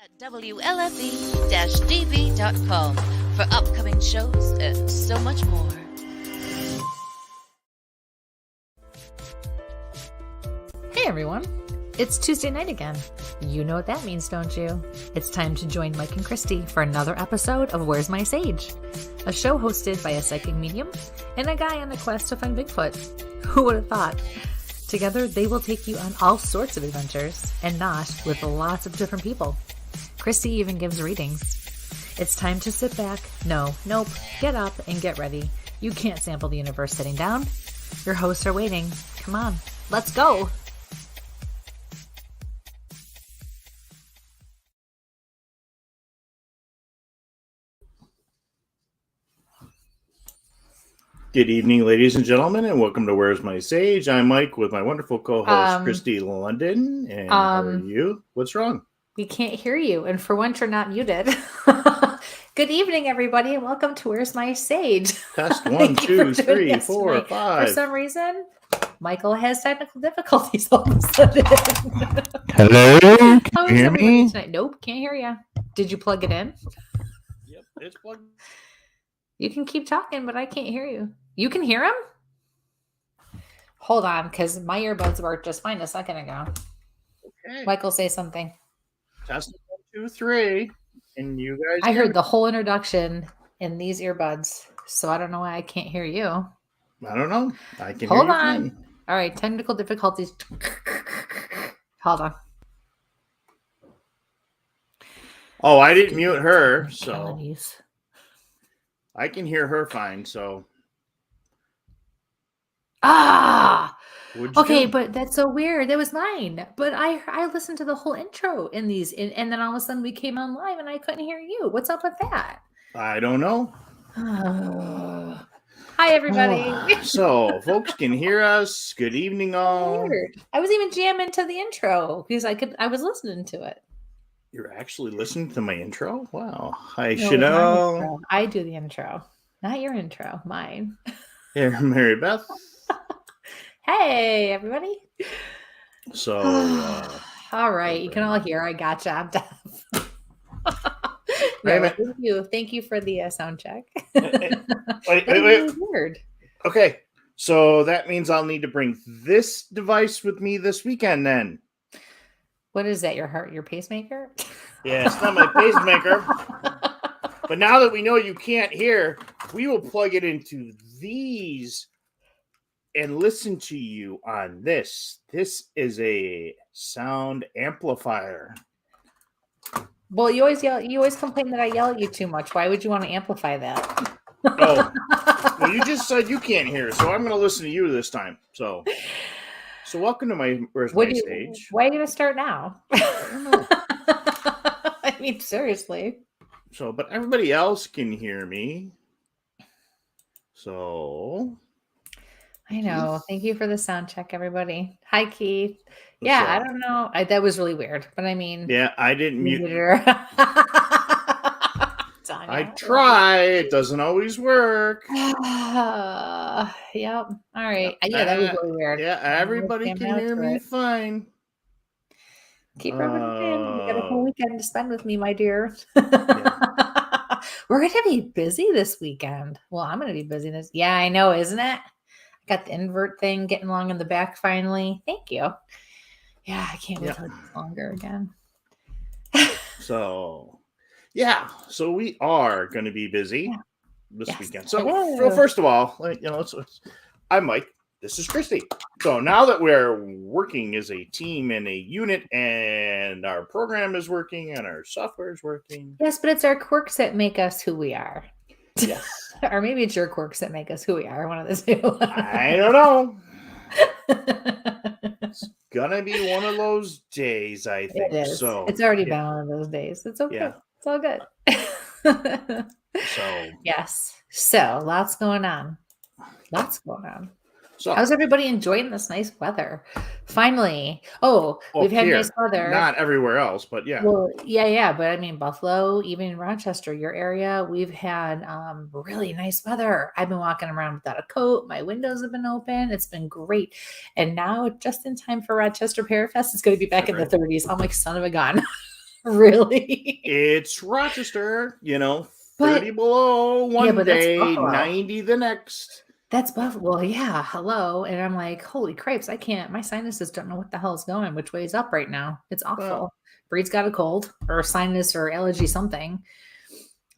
at WLFE-DB.com for upcoming shows and so much more. Hey everyone, it's Tuesday night again. You know what that means, don't you? It's time to join Mike and Christy for another episode of Where's My Sage? A show hosted by a psychic medium and a guy on a quest to find Bigfoot. Who would have thought? Together, they will take you on all sorts of adventures, and not with lots of different people. Christy even gives readings. It's time to sit back, get up and get ready. You can't sample the universe sitting down. Your hosts are waiting. Come on, let's go! Good evening, ladies and gentlemen, and welcome to Where's My Sage? I'm Mike with my wonderful co-host, Christy London. And how are you? What's wrong? We can't hear you, and for once you're not muted. Good evening, everybody, and welcome to Where's My Sage? Test 1, 2, 3, 4, 5. For some reason, Michael has technical difficulties all of a sudden. Hello? Can you hear me? Tonight? Nope, can't hear you. Did you plug it in? Yep, it's plugged. You can keep talking, but I can't hear you. You can hear him? Hold on, because my earbuds work just fine a second ago. Okay. Michael, say something. Test 1, 2, 3. And you guys... I heard the whole introduction in these earbuds, so I don't know why I can't hear you. I don't know. I can Hold hear on. you. All right, technical difficulties. Hold on. Oh, I didn't mute her, so... Melodies. I can hear her fine, so... Okay, but that's so weird. That was mine. But I listened to the whole intro in these, and then all of a sudden we came on live and I couldn't hear you. What's up with that? I don't know. Hi, everybody. So, folks can hear us. Good evening, all. Weird. I was even jamming to the intro because I was listening to it. You're actually listening to my intro? Wow. Hi, No, Chanel. I do the intro, not your intro, mine. Here, Mary Beth. Hey, everybody. So, all right, you can all hear. I gotcha. I'm deaf. Thank you for the sound check. wait. Weird. Okay, so that means I'll need to bring this device with me this weekend then. What is that? Your pacemaker? Yeah, it's not my pacemaker. But now that we know you can't hear, we will plug it into these and listen to you on this. This is a sound amplifier. Well, you always complain that I yell at you too much. Why would you want to amplify that? Oh, well, you just said you can't hear, so I'm going to listen to you this time. So welcome to my Where's My Sage. Why are you going to start now? I don't know. I mean, seriously. So, but everybody else can hear me. So... I know. Thank you for the sound check, everybody. Hi, Keith. Yeah, I don't know. That was really weird, but I mean... Yeah, I didn't mute her. I try. It doesn't always work. Yep. All right. Yeah, that was really weird. Yeah, everybody can hear me fine. Keep rubbing it in. You got a whole weekend to spend with me, my dear. Yeah. We're going to be busy this weekend. Well, I'm going to be busy this... Yeah, I know, isn't it? Got the invert thing getting along in the back finally. Thank you. Yeah, I can't wait till it's longer again. So we are going to be busy this weekend. So, first of all, I'm Mike. This is Christy. So now that we're working as a team and a unit, and our program is working and our software is working. Yes, but it's our quirks that make us who we are. Yes. Or maybe it's your quirks that make us who we are. One of the two. I don't know. It's gonna be one of those days, I think. It is. So it's already been one of those days. It's okay. Yeah. It's all good. Yes. So lots going on. So how's everybody enjoying this nice weather? Finally. We've had nice weather. Not everywhere else, but yeah. Well, yeah. But I mean, Buffalo, even Rochester, your area, we've had really nice weather. I've been walking around without a coat. My windows have been open. It's been great. And now, just in time for Rochester Parafest, it's going to be back in the 30s. I'm like, son of a gun. Really? It's Rochester, 30 below Yeah, one but that's day, Buffalo. 90 the next. That's Buffalo. Well, yeah, hello. And I'm like, holy cripes, I can't. My sinuses don't know what the hell is going, which way is up right now. It's awful. Well, Breed's got a cold or sinus or allergy something.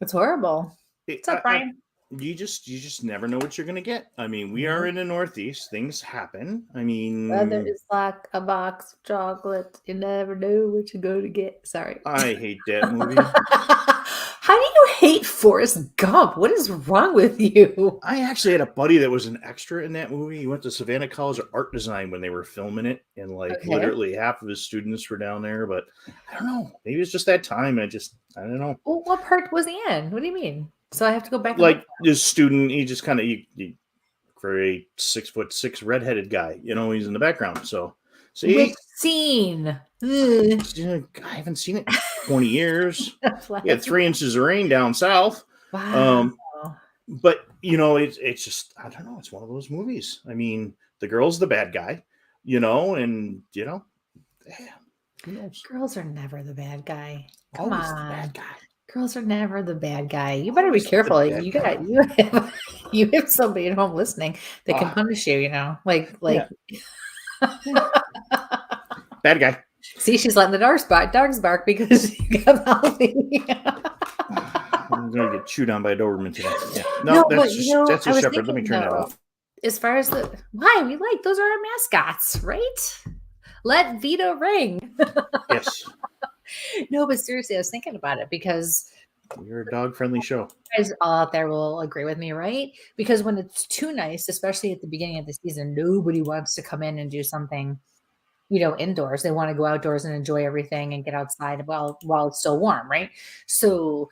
It's horrible. What's up, Brian? You just never know what you're gonna get. I mean, we are in the Northeast. Things happen. I mean, weather is like a box of chocolate. You never know what you're going to get. Sorry. I hate that movie. How do you hate Forrest Gump? What is wrong with you? I actually had a buddy that was an extra in that movie. He went to Savannah College of Art Design when they were filming it, and literally half of his students were down there. But I don't know. Maybe it's just that time. I don't know. Well, what part was he in? What do you mean? So I have to go back. Like this student, he just kind of for a 6'6" redheaded guy, he's in the background. So see, which scene? I haven't seen it in 20 years. He had 3 inches of rain down south. Wow. But it's just, I don't know. It's one of those movies. I mean, the girl's the bad guy, and who knows? Girls are never the bad guy. Come Always on. the bad guy. Girls are never the bad guy. You better be careful. You have somebody at home listening that can punish you. Like. Yeah. Bad guy. See, she's letting the dogs bark because you got healthy. I'm gonna get chewed on by a Doberman today. Yeah. No, that's a shepherd. Let me turn that off. As far as those are our mascots, right? Let Vito ring. Yes. No, but seriously, I was thinking about it because we're a dog-friendly show. You guys all out there will agree with me, right? Because when it's too nice, especially at the beginning of the season, nobody wants to come in and do something, indoors. They want to go outdoors and enjoy everything and get outside while it's still warm, right? So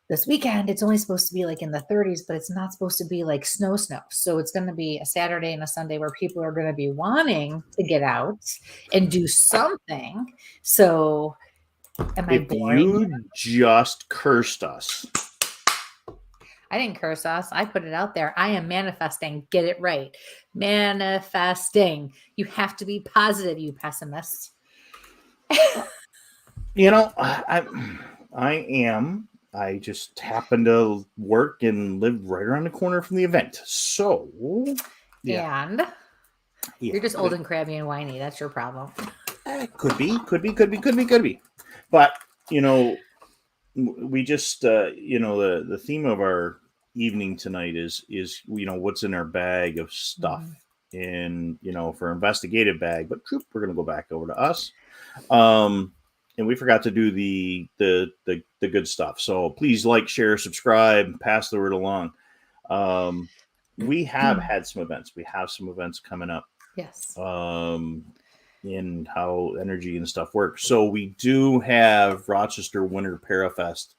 this weekend, it's only supposed to be like in the 30s, but it's not supposed to be like snow. So it's going to be a Saturday and a Sunday where people are going to be wanting to get out and do something. So am I boring? You just cursed us. I didn't curse us. I put it out there. I am manifesting. Get it right. Manifesting. You have to be positive, you pessimist. I am. I just happen to work and live right around the corner from the event. So, yeah. And you're just old and crabby and whiny. That's your problem. Could be. But, we just, the theme of our evening tonight is what's in our bag of stuff in, for investigative bag. But we're going to go back over to us. And we forgot to do the good stuff. So please like, share, subscribe, pass the word along. We have had some events. We have some events coming up. Yes. In how energy and stuff works. So we do have Rochester Winter Parafest.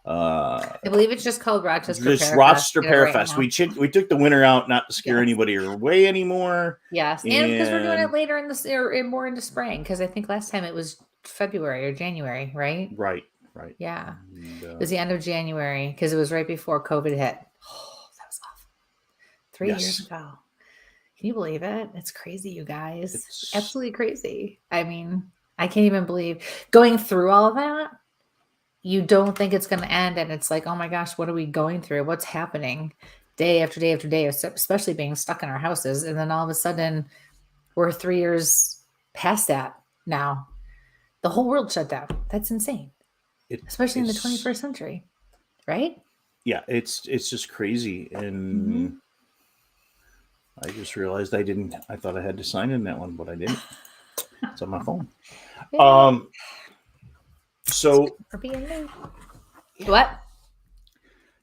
I believe it's just called Rochester Parafest. Rochester Parafest. Right, we took the winter out not to scare anybody away anymore. Yes, and because we're doing it later in the or more into spring. Because I think last time it was February or January, right? Right. Yeah, it was the end of January because it was right before COVID hit. Oh, that was awful. 3 years ago. Can you believe it? It's crazy, you guys. It's absolutely crazy. I mean, I can't even believe going through all of that. You don't think it's going to end. And it's like, oh my gosh, what are we going through? What's happening day after day after day, especially being stuck in our houses. And then all of a sudden we're 3 years past that now. The whole world shut down. That's insane. Especially in the 21st century. Right? Yeah, it's just crazy. And I just realized I thought I had to sign in that one, but I didn't. It's on my phone. Yeah. So for being new. What?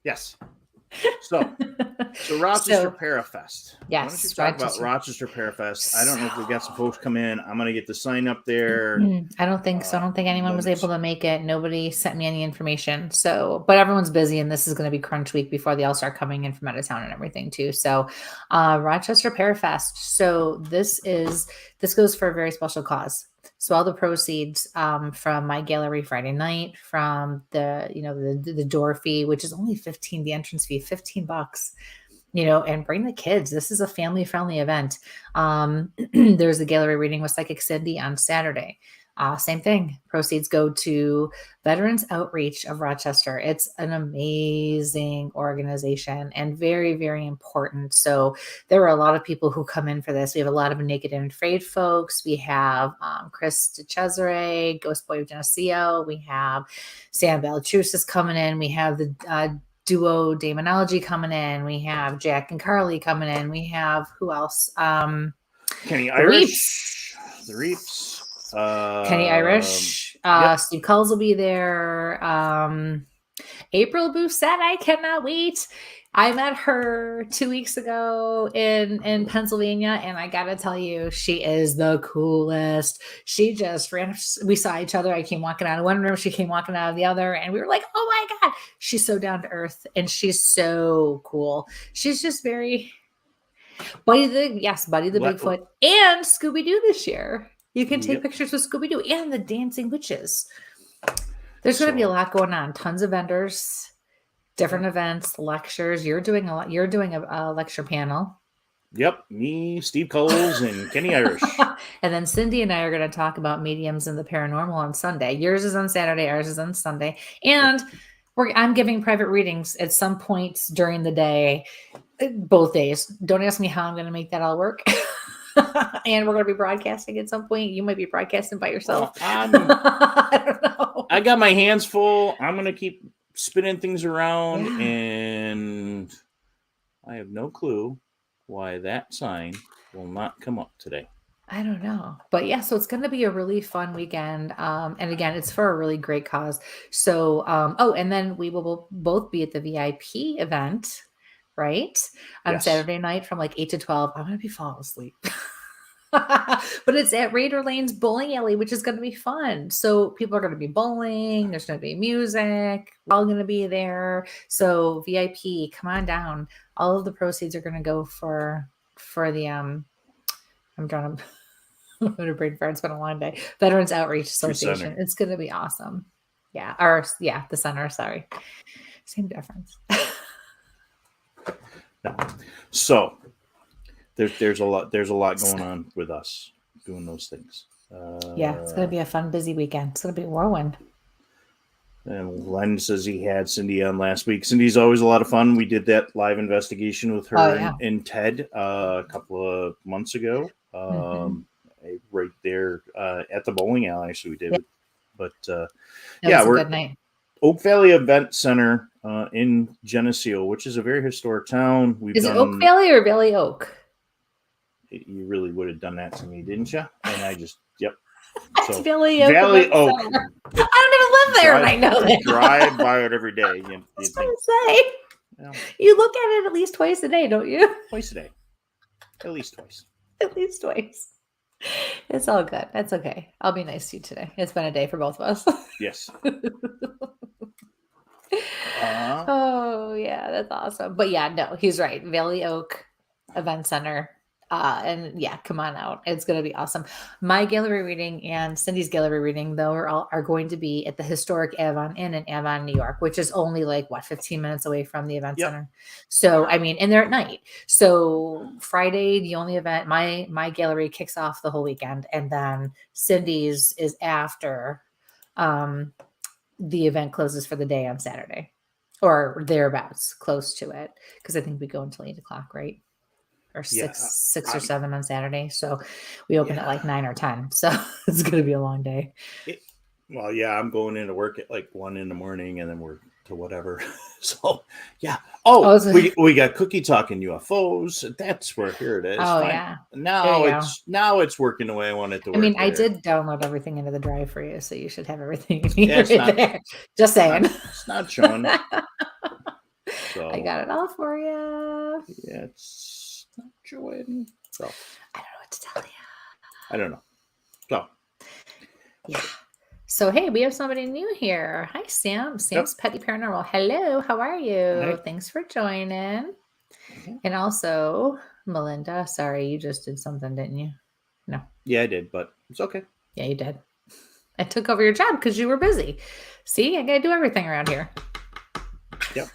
Yes. So Rochester Parafest. Yes. Why don't you talk about Rochester Parafest? I don't know if we've got some folks come in. I'm going to get the sign up there. I don't think so. I don't think anyone was able to make it. Nobody sent me any information. So, but everyone's busy and this is going to be crunch week before they all start coming in from out of town and everything too. So, Rochester Parafest. So this goes for a very special cause. So all the proceeds from my gallery Friday night, from the door fee, which is only $15, the entrance fee, $15, and bring the kids. This is a family-friendly event. There's a gallery reading with Psychic Cindy on Saturday. Same thing. Proceeds go to Veterans Outreach of Rochester. It's an amazing organization and very, very important. So there were a lot of people who come in for this. We have a lot of Naked and Afraid folks. We have Chris DeCesare, Ghost Boy of Geneseo. We have Sam Baltrusis coming in. We have the Duo Demonology coming in. We have Jack and Carly coming in. We have who else? Kenny Irish. The Reaps. Kenny Irish, Steve Culls will be there. April Bousset, I cannot wait. I met her 2 weeks ago in Pennsylvania, and I gotta tell you, she is the coolest. She just ran. We saw each other. I came walking out of one room, she came walking out of the other, and we were like, "Oh my god!" She's so down to earth, and she's so cool. She's just very Buddy the Bigfoot and Scooby Doo this year. You can take pictures with Scooby-Doo and the Dancing Witches. There's going to be a lot going on. Tons of vendors, different events, lectures. You're doing a lot. You're doing a lecture panel. Yep. Me, Steve Culls, and Kenny Irish. And then Cindy and I are going to talk about mediums and the paranormal on Sunday. Yours is on Saturday. Ours is on Sunday. And I'm giving private readings at some points during the day, both days. Don't ask me how I'm going to make that all work. And we're going to be broadcasting at some point. You might be broadcasting by yourself. Well, I don't know. I got my hands full. I'm going to keep spinning things around, and I have no clue why that sign will not come up today. I don't know. But yeah, so it's going to be a really fun weekend. And again, it's for a really great cause. So, and then we will both be at the VIP event, right? On Saturday night from like 8 to 12. I'm going to be falling asleep. But it's at Raider Lane's Bowling Alley, which is going to be fun. So people are going to be bowling. There's going to be music. We're all going to be there. So VIP, come on down. All of the proceeds are going to go for the I'm going to brain fart. It's been a long day. Veterans Outreach Association. It's going to be awesome. Yeah. The center. Sorry. Same difference. No. So there's a lot going on with us doing those things. It's going to be a fun, busy weekend. It's going to be a whirlwind. And Len says he had Cindy on last week. Cindy's always a lot of fun. We did that live investigation with her and Ted a couple of months ago. Right there at the bowling alley. Actually, we did. Yeah. But we're a good night. Oak Valley Event Center in Geneseo, which is a very historic town. Is it Oak Valley or Valley Oak? You really would have done that to me, didn't you? And I just, So, Valley Oak. Valley Oak. I don't even live there, and I know that. Drive by it every day. I was going to say, you look at it at least twice a day, don't you? Twice a day. At least twice. At least twice. It's all good. That's okay. I'll be nice to you today. It's been a day for both of us. Yes. Oh, yeah, that's awesome. But yeah, no, he's right. Valley Oak Event Center. And yeah, come on out. It's going to be awesome. My gallery reading and Cindy's gallery reading, though, are going to be at the historic Avon Inn in Avon, New York, which is only 15 minutes away from the event center. So, and they're at night. So Friday, the only event, my gallery kicks off the whole weekend. And then Cindy's is after the event closes for the day on Saturday or thereabouts, close to it. Because I think we go until 8 o'clock, right? Or six or 7 on Saturday. So we open at 9 or 10. So it's going to be a long day. I'm going into work at 1 a.m, and then we're to whatever. So yeah. We got Cookie Talking UFOs. That's where here it is. Oh, fine. yeah. Now it's working the way I want it to work. I did download everything into the drive for you, so you should have everything you need there. Just saying. It's not showing. So I got it all for you. Yeah, it's not showing. So I don't know what to tell you. I don't know. So yeah. So hey, we have somebody new here. Hi, Sam. Sam's Petty Paranormal. Hello, how are you? Hi. Thanks for joining. And also, Melinda. Sorry, you just did something, didn't you? No. Yeah, I did, but it's okay. Yeah, you did. I took over your job because you were busy. See, I gotta do everything around here. Yep.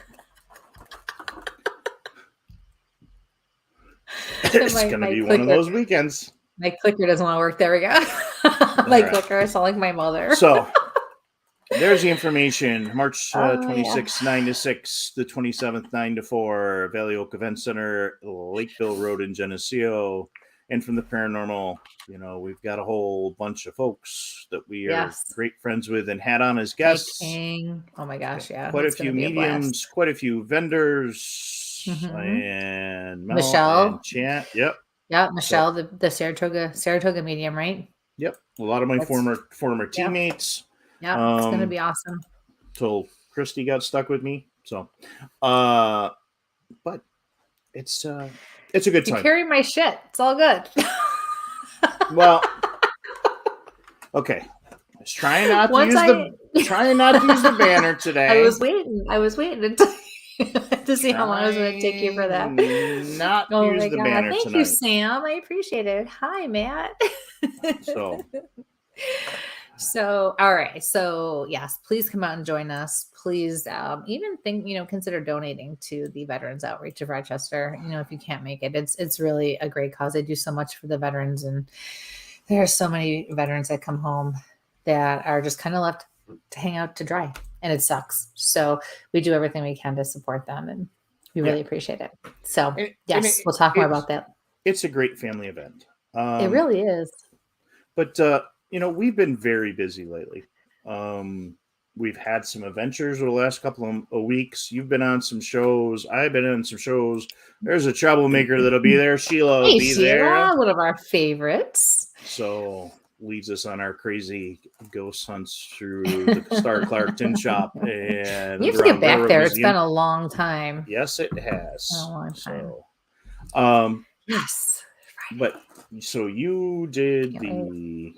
It's going to be one of those weekends. My clicker doesn't want to work. There we go. My clicker. I sound like my mother. So there's the information. March 26th, 9 to 6. The 27th, 9 to 4. Valley Oak Event Center, Lakeville Road in Geneseo. And from the paranormal, we've got a whole bunch of folks that we are great friends with and had on as guests. Oh my gosh, yeah. Quite a few mediums, quite a few vendors, and Mel Michelle. And Chant. Yep. Yeah, Michelle, the Saratoga medium, right? Yep. A lot of my former teammates. Yeah, it's gonna be awesome. Till Christy got stuck with me. So but it's a good time. You carry my shit. It's all good. Well, okay. Trying not to use the banner today. I was waiting to see how long I was going to take you for that. Not use the banner Thank tonight. you, Sam. I appreciate it. Hi, Matt. So, all right. So, yes, please come out and join us. Please, even consider donating to the Veterans Outreach of Rochester. If you can't make it, it's really a great cause. They do so much for the veterans, and there are so many veterans that come home that are just kind of left to hang out to dry, and it sucks. So we do everything we can to support them, and we really appreciate it. So, we'll talk more about that. It's a great family event. It really is. But we've been very busy lately. We've had some adventures over the last couple of weeks. You've been on some shows. I've been on some shows. There's a troublemaker that'll be there. Sheila will be there. One of our favorites. So leads us on our crazy ghost hunts through the Star Clark Tin Shop. And you have to get back there. It's been a long time. Yes, it has. A long time. So, yes. But so you did the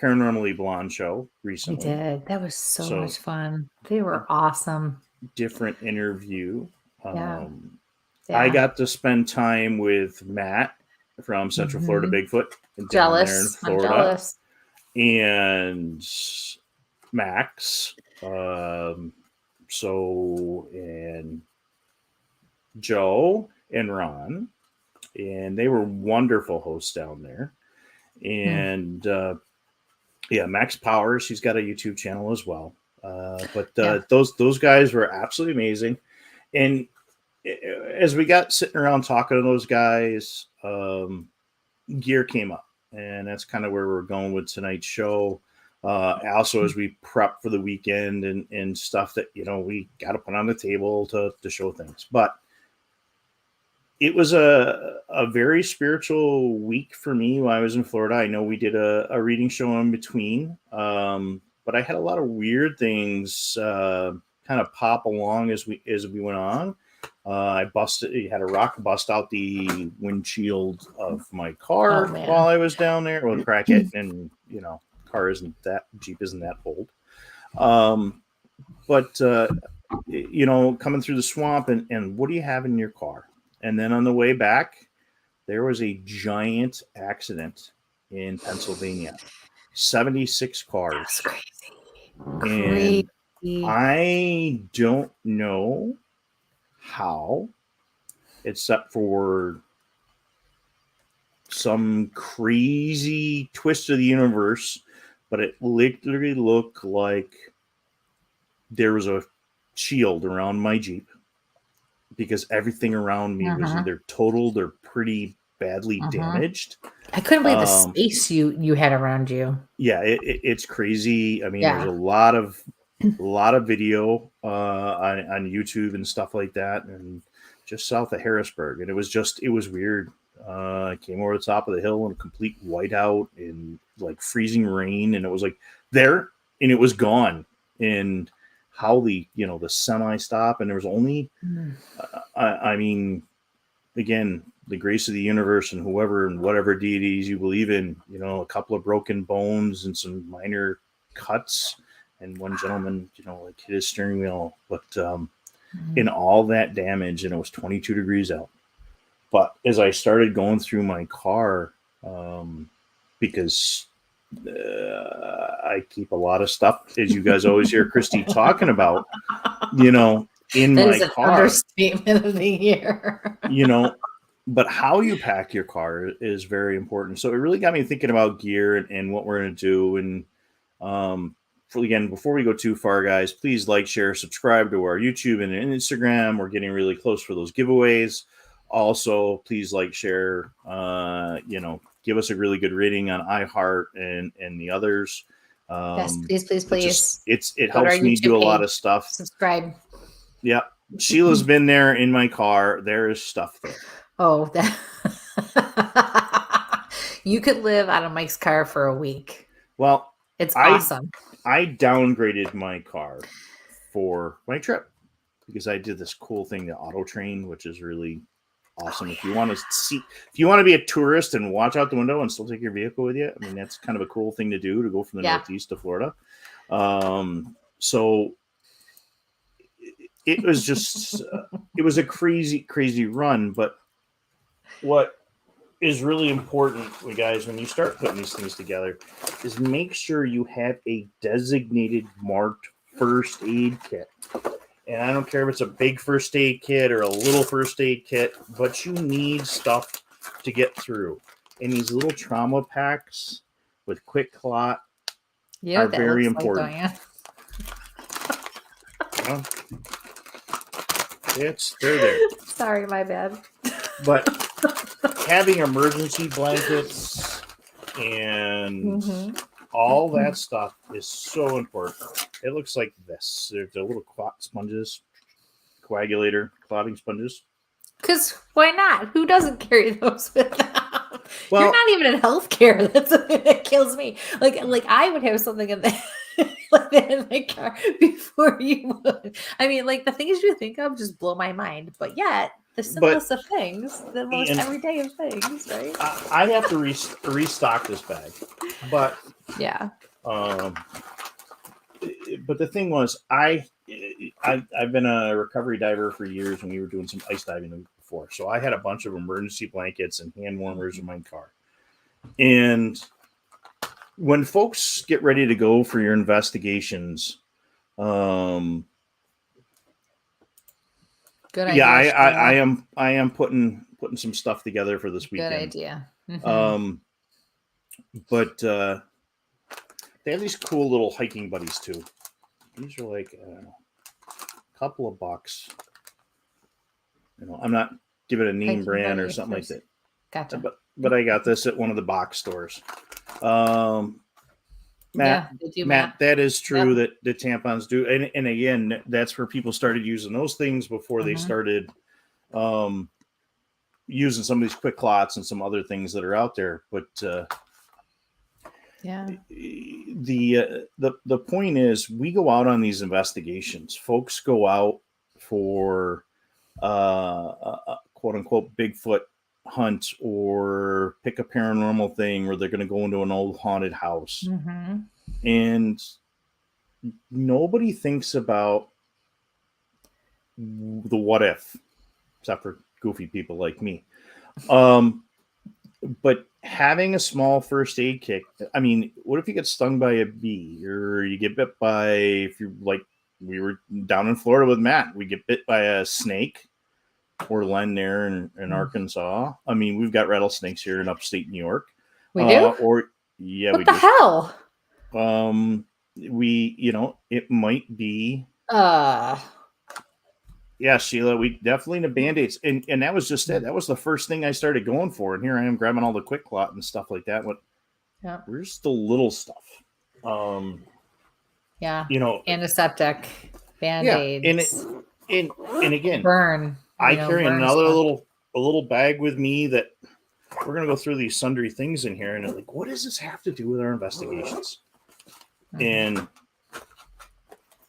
Paranormally Blonde show recently. We did. That was so much fun. They were awesome. Different interview. I got to spend time with Matt from Central Florida Bigfoot. Jealous. There in Florida. I'm jealous. And Max. And Joe and Ron. And they were wonderful hosts down there. And Max Powers, he's got a YouTube channel as well. Those guys were absolutely amazing. And as we got sitting around talking to those guys, gear came up. And that's kind of where we're going with tonight's show. Also, as we prep for the weekend and stuff that, we got to put on the table to show things. But it was a very spiritual week for me while I was in Florida. I know we did a reading show in between, but I had a lot of weird things kind of pop along as we went on. I had a rock bust out the windshield of my car while I was down there. Well, crack it, and Jeep isn't that old. Coming through the swamp, and what do you have in your car? And then on the way back, there was a giant accident in Pennsylvania. 76 cars. That's crazy. And I don't know how, except for some crazy twist of the universe, but it literally looked like there was a shield around my Jeep. Because everything around me was either totaled or pretty badly damaged. I couldn't believe the space you had around you. Yeah, it's crazy. I mean, there's a lot of video on YouTube and stuff like that, and just south of Harrisburg, and it was weird. I came over the top of the hill in a complete whiteout in like freezing rain, and it was like there, and it was gone. And how the semi stop, and there was only again, the grace of the universe and whoever and whatever deities you believe in, a couple of broken bones and some minor cuts, and one gentleman hit his steering wheel, but in all that damage, and it was 22 degrees out. But as I started going through my car, because I keep a lot of stuff, as you guys always hear Christy talking about, in that my is an car. Understatement of the year. But how you pack your car is very important. So it really got me thinking about gear and what we're going to do. And again, before we go too far, guys, please like, share, subscribe to our YouTube and Instagram. We're getting really close for those giveaways. Also, please like, share, give us a really good rating on iHeart and the others. Yes, please. It helps me do a lot of stuff. Subscribe. Yeah. Sheila's been there in my car. There is stuff there. Oh, you could live out of Mike's car for a week. Well, it's awesome. I downgraded my car for my trip because I did this cool thing, the Auto Train, which is really awesome. If you want to be a tourist and watch out the window and still take your vehicle with you, I mean, that's kind of a cool thing to do, to go from the Northeast to Florida. So it was just, it was a crazy, crazy run. But what is really important, you guys, when you start putting these things together, is make sure you have a designated marked first aid kit. And I don't care if it's a big first aid kit or a little first aid kit, but you need stuff to get through. And these little trauma packs with Quick Clot are very important. Well, they're there. Sorry, my bad. But having emergency blankets and all that stuff is so important. It looks like this. There's the little clot sponges, clotting sponges. Because why not? Who doesn't carry those with them? Well, you're not even in healthcare. That's something that kills me. Like I would have something in that, like that in my car before you would. I mean, like the things you think of just blow my mind. But yet, the simplest of things, the most everyday of things, right? I have to restock this bag, but yeah. But the thing was, I've been a recovery diver for years, and we were doing some ice diving before. So I had a bunch of emergency blankets and hand warmers in my car. And when folks get ready to go for your investigations, good idea. Yeah, I am putting some stuff together for this weekend. Good idea. But they have these cool little hiking buddies too. These are like a couple of bucks. I'm not giving a name hiking brand or something like that. Gotcha. But I got this at one of the box stores. Matt, that is true that the tampons do. And again, that's where people started using those things before they started using some of these Quick Clots and some other things that are out there. But the point is, we go out on these investigations. Folks go out for a quote unquote Bigfoot hunt or pick a paranormal thing where they're going to go into an old haunted house. And nobody thinks about the what if, except for goofy people like me. But having a small first aid kit, I mean, what if you get stung by a bee, or you get bit by, if you like, we were down in Florida with Matt, we get bit by a snake, or Len there in Arkansas. I mean, we've got rattlesnakes here in upstate New York. We do? What the hell? It might be. Yeah, Sheila, we definitely need Band-Aids. And that was just it. That was the first thing I started going for. And here I am grabbing all the Quick Clot and stuff like that. Where's the little stuff? Antiseptic, Band-Aids. Yeah, and again, burn. I carry another little bag with me that we're going to go through these sundry things in here. And like, what does this have to do with our investigations? And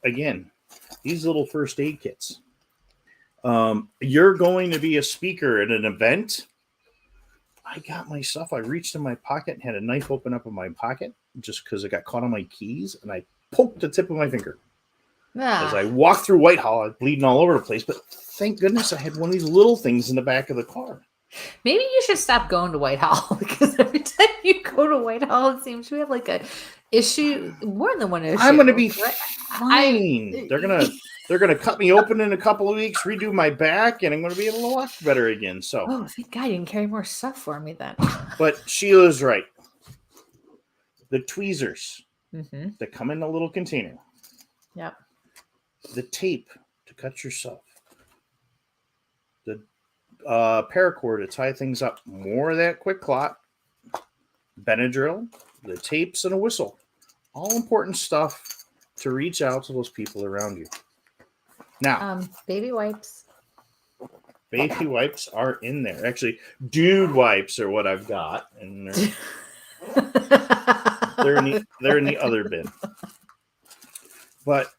again, these little first aid kits. You're going to be a speaker at an event. I got my stuff. I reached in my pocket and had a knife open up in my pocket just because it got caught on my keys, and I poked the tip of my finger. As I walked through Whitehall, I was bleeding all over the place, but thank goodness I had one of these little things in the back of the car. Maybe you should stop going to Whitehall, because every time you go to Whitehall, it seems you have like a issue, more than one issue. I'm going to be fine. They're gonna cut me open in a couple of weeks, redo my back, and I'm gonna be able to walk better again. So, thank God you can carry more stuff for me then. But Sheila's right. The tweezers that come in a little container. Yep. The tape to cut yourself. The paracord to tie things up. More of that quick clot. Benadryl. The tapes and a whistle. All important stuff to reach out to those people around you. Now, baby wipes. Baby wipes are in there. Actually, dude wipes are what I've got, and they're in the other bin. But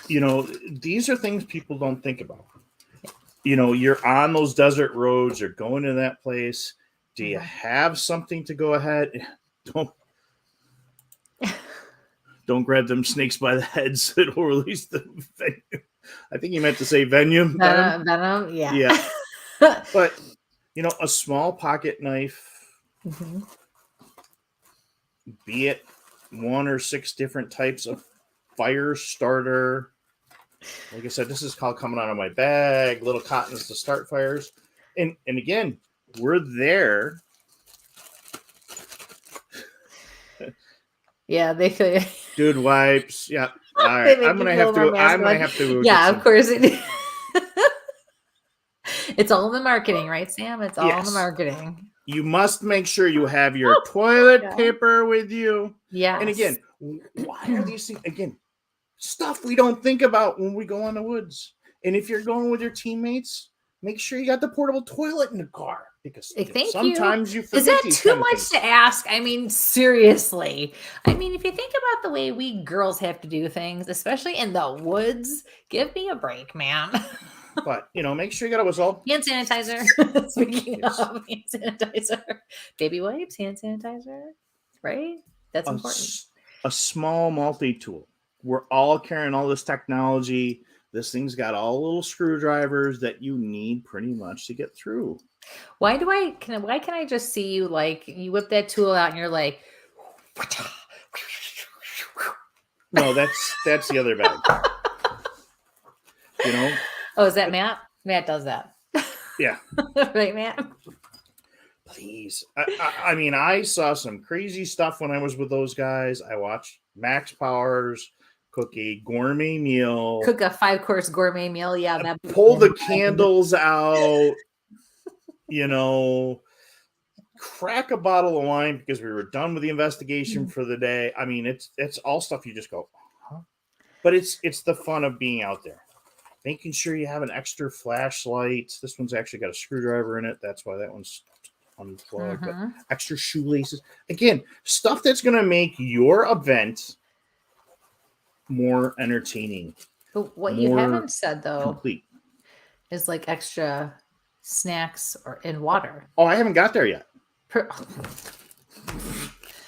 these are things people don't think about. You're on those desert roads. You're going to that place. Do you have something to go ahead? Don't grab them snakes by the heads. It'll release the venom. I think you meant to say venom. Venom, yeah. Yeah. But, a small pocket knife, be it 1 or 6 different types of fire starter. Like I said, this is called coming out of my bag, little cottons to start fires. And again, we're there. Yeah, they feel dude wipes. Yeah. All right. I'm gonna have to. Yeah, of course it is. It's all in the marketing, right, Sam? It's all in the marketing. You must make sure you have your toilet paper with you. Yeah. And again, why are these things stuff we don't think about when we go on the woods? And if you're going with your teammates, make sure you got the portable toilet in the car. Because sometimes you forget. Is that too much to ask? I mean, seriously. I mean, if you think about the way we girls have to do things, especially in the woods, give me a break, man. But, make sure you got a whistle. Hand sanitizer. Speaking of hand sanitizer. Baby wipes, hand sanitizer. Right? That's important. A small multi-tool. We're all carrying all this technology. This thing's got all little screwdrivers that you need pretty much to get through. Why can I just see you you whip that tool out and you're like, no, that's the other bag. Oh, is that Matt? Matt does that. Yeah. Right, Matt? Please. I mean, I saw some crazy stuff when I was with those guys. I watched Max Powers cook a gourmet meal. Cook a 5-course gourmet meal. Yeah. Pull the candles out. Crack a bottle of wine because we were done with the investigation for the day. I mean, it's all stuff you just go, huh? But it's the fun of being out there. Making sure you have an extra flashlight. This one's actually got a screwdriver in it. That's why that one's unplugged. But extra shoelaces. Again, stuff that's going to make your event more entertaining. But what you haven't said, though, complete. Is extra snacks or in water. Oh, I haven't got there yet.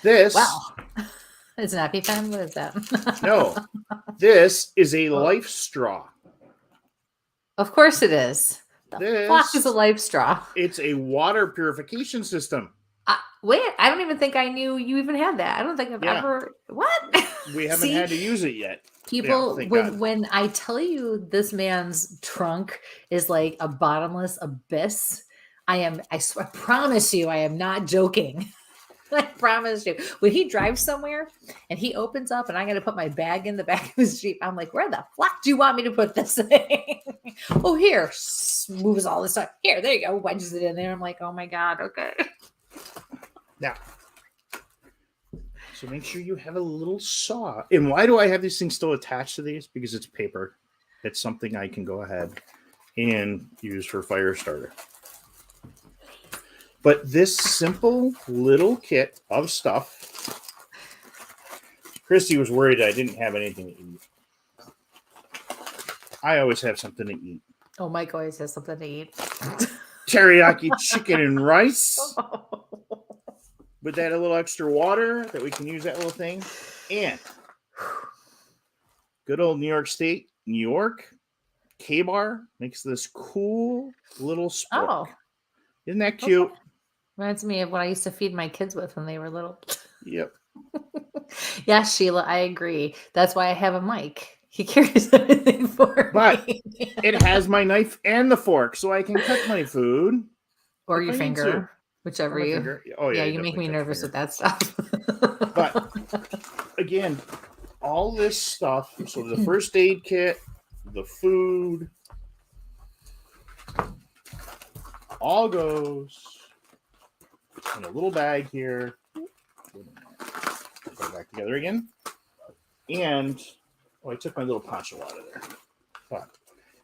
This. Wow. It's an EpiPen? What is that? No. This is a life straw. Of course it is. The fuck is a life straw? It's a water purification system. Wait, I don't even think I knew you even had that. I don't think I've ever. What? We haven't had to use it yet. People, when I tell you this man's trunk is like a bottomless abyss, I promise you, I am not joking. I promise you. When he drives somewhere and he opens up and I got to put my bag in the back of his Jeep, I'm like, where the fuck do you want me to put this thing? Oh, here. Moves all this stuff. Here, there you go. Wedges it in there. I'm like, oh my God. Okay. Now, so make sure you have a little saw. And why do I have these things still attached to these? Because it's paper. It's something I can go ahead and use for fire starter. But this simple little kit of stuff, Christy was worried I didn't have anything to eat. I always have something to eat. Oh, Mike always has something to eat. Teriyaki chicken and rice. With that a little extra water that we can use that little thing. And good old New York State, New York, K-Bar makes this cool little spork. Oh. Isn't that cute? Reminds me of what I used to feed my kids with when they were little. Yep. Yeah, Sheila, I agree. That's why I have a mic. He carries everything for But me. it has my knife and the fork, so I can cut my food. Or if your I need to. finger, whichever Or my you. finger. Oh, Yeah, yeah, you make me definitely cut nervous finger. with that stuff. But again, all this stuff. So the first aid kit, the food, all goes in a little bag here. Put it back together again. And I took my little poncho out of there. But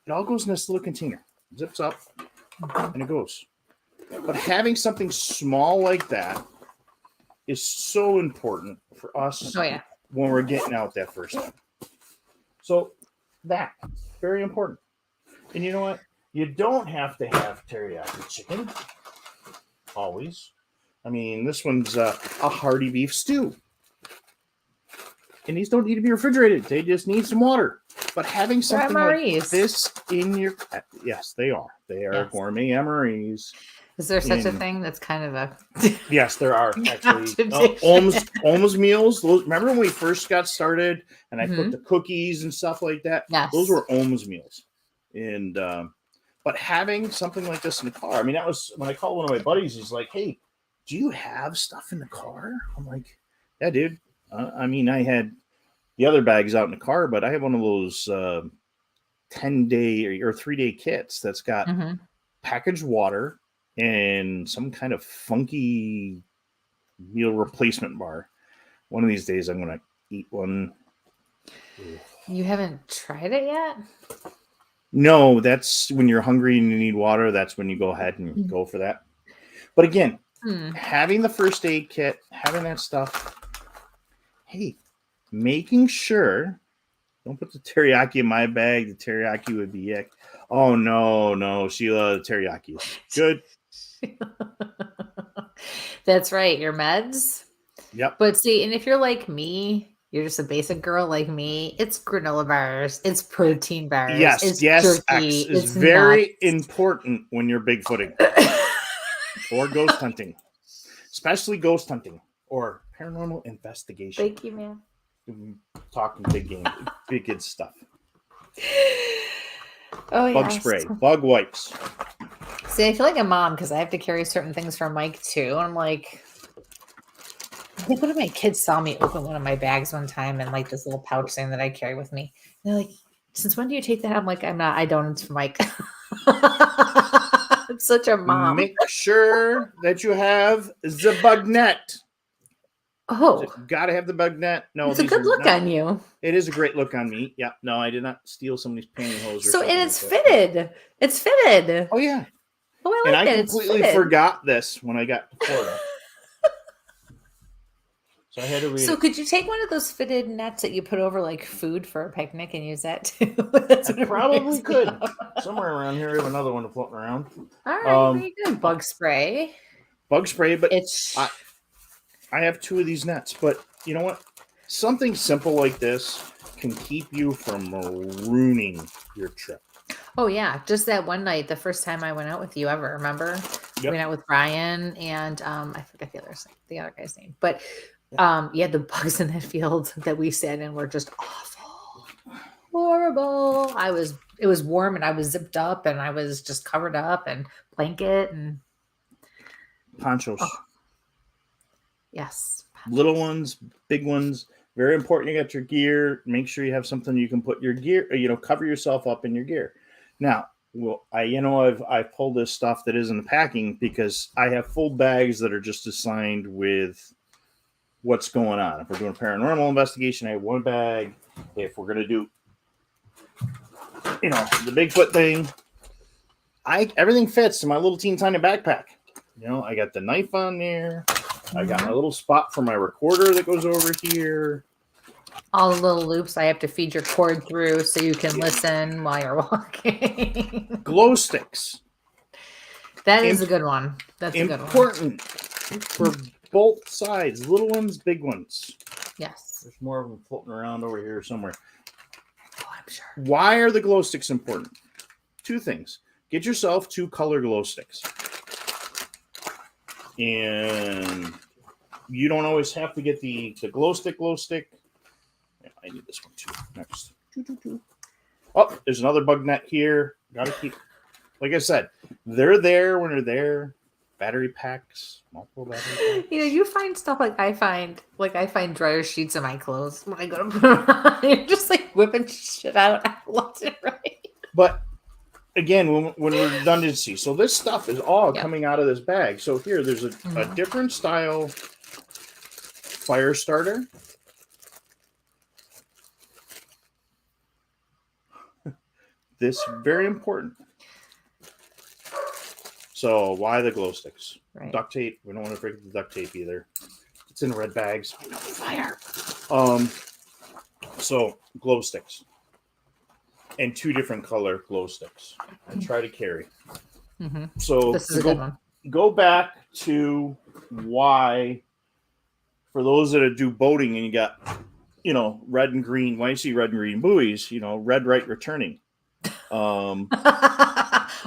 it all goes in this little container. Zips up and it goes. But having something small like that is so important for us when we're getting out that first time. So that, very important. And you know what? You don't have to have teriyaki chicken. Always. I mean, this one's a hearty beef stew. And these don't need to be refrigerated. They just need some water. But having something like this in your... Yes, they are. They are gourmet MREs. Is there such a thing? That's kind of a... Yes, there are, actually. Almost meals. Remember when we first got started and I put the cookies and stuff like that? Yes. Those were almost meals. And but having something like this in the car, I mean, that was when I called one of my buddies. He's like, "Hey, do you have stuff in the car?" I'm like, "Yeah, dude. I mean, I had the other bags out in the car, but I have one of those 10-day or 3-day kits that's got packaged water and some kind of funky meal replacement bar. One of these days, I'm going to eat one." You haven't tried it yet? No, that's when you're hungry and you need water. That's when you go ahead and go for that. But again, having the first aid kit, having that stuff, hey, making sure, don't put the teriyaki in my bag. The teriyaki would be yuck. Oh, no, Sheila, the teriyaki is good. That's right. Your meds. Yep. But see, and if you're like me, you're just a basic girl like me, it's granola bars, it's protein bars. Yes, it's jerky, X is very important when you're bigfooting or ghost hunting, especially ghost hunting or paranormal investigation. Thank you, man. Talking big game, big kid stuff. Oh, Bug spray, bug wipes. See, I feel like a mom because I have to carry certain things for Mike too. And I'm like, I think one of my kids saw me open one of my bags one time and like this little pouch thing that I carry with me. And they're like, "Since when do you take that?" I'm like, I don't. It's for Mike. I'm such a mom. Make sure that you have the bug net. Oh, got to have the bug net. No, it's a good look on you. It is a great look on me. Yeah, no, I did not steal somebody's pantyhose. So, and it's fitted. It's fitted. Oh, yeah. Oh, I like and it. I completely forgot this when I got to Florida. So I had to read So it. could you take one of those fitted nets that you put over like food for a picnic and use that too? I probably could. Somewhere around here, I have another one floating around. All right, very good. Bug spray. Bug spray, but it's... I have 2 of these nets, but you know what? Something simple like this can keep you from ruining your trip. Oh, yeah. Just that one night, the first time I went out with you ever, remember? Yep. We went out with Ryan and I forget the other guy's name. But the bugs in that field that we sat in were just awful. Horrible. It was warm and I was zipped up and I was just covered up and blanket and ponchos. Oh. Yes. Little ones, big ones. Very important. You got your gear. Make sure you have something you can put your gear, cover yourself up in your gear. Now, I've pulled this stuff that isn't packing because I have full bags that are just assigned with what's going on. If we're doing a paranormal investigation, I have one bag. If we're going to do, the Bigfoot thing, everything fits in my little teeny tiny backpack. I got the knife on there. I got my little spot for my recorder that goes over here. All the little loops I have to feed your cord through so you can listen while you're walking. Glow sticks. That is a good one. That's a good one. Important for both sides. Little ones, big ones. Yes. There's more of them floating around over here somewhere. Oh, I'm sure. Why are the glow sticks important? 2 things. Get yourself 2 color glow sticks. And you don't always have to get the glow stick. Yeah, I need this one too. Next. Oh, there's another bug net here. Gotta keep, like I said, they're there when they're there. Battery packs, multiple battery packs. You find stuff like I find dryer sheets in my clothes when I go to put them on. You're just like whipping shit out left and right. But again, when redundancy, so this stuff is all coming out of this bag. So here, there's a different style fire starter. This very important. So why the glow sticks? Right. Duct tape. We don't want to forget the duct tape either. It's in red bags. Oh, no fire. So glow sticks. And 2 different color glow sticks. I try to carry. Mm-hmm. So this is a good one. Go back to why, for those that do boating and you got, red and green. Why you see red and green buoys? Red right returning.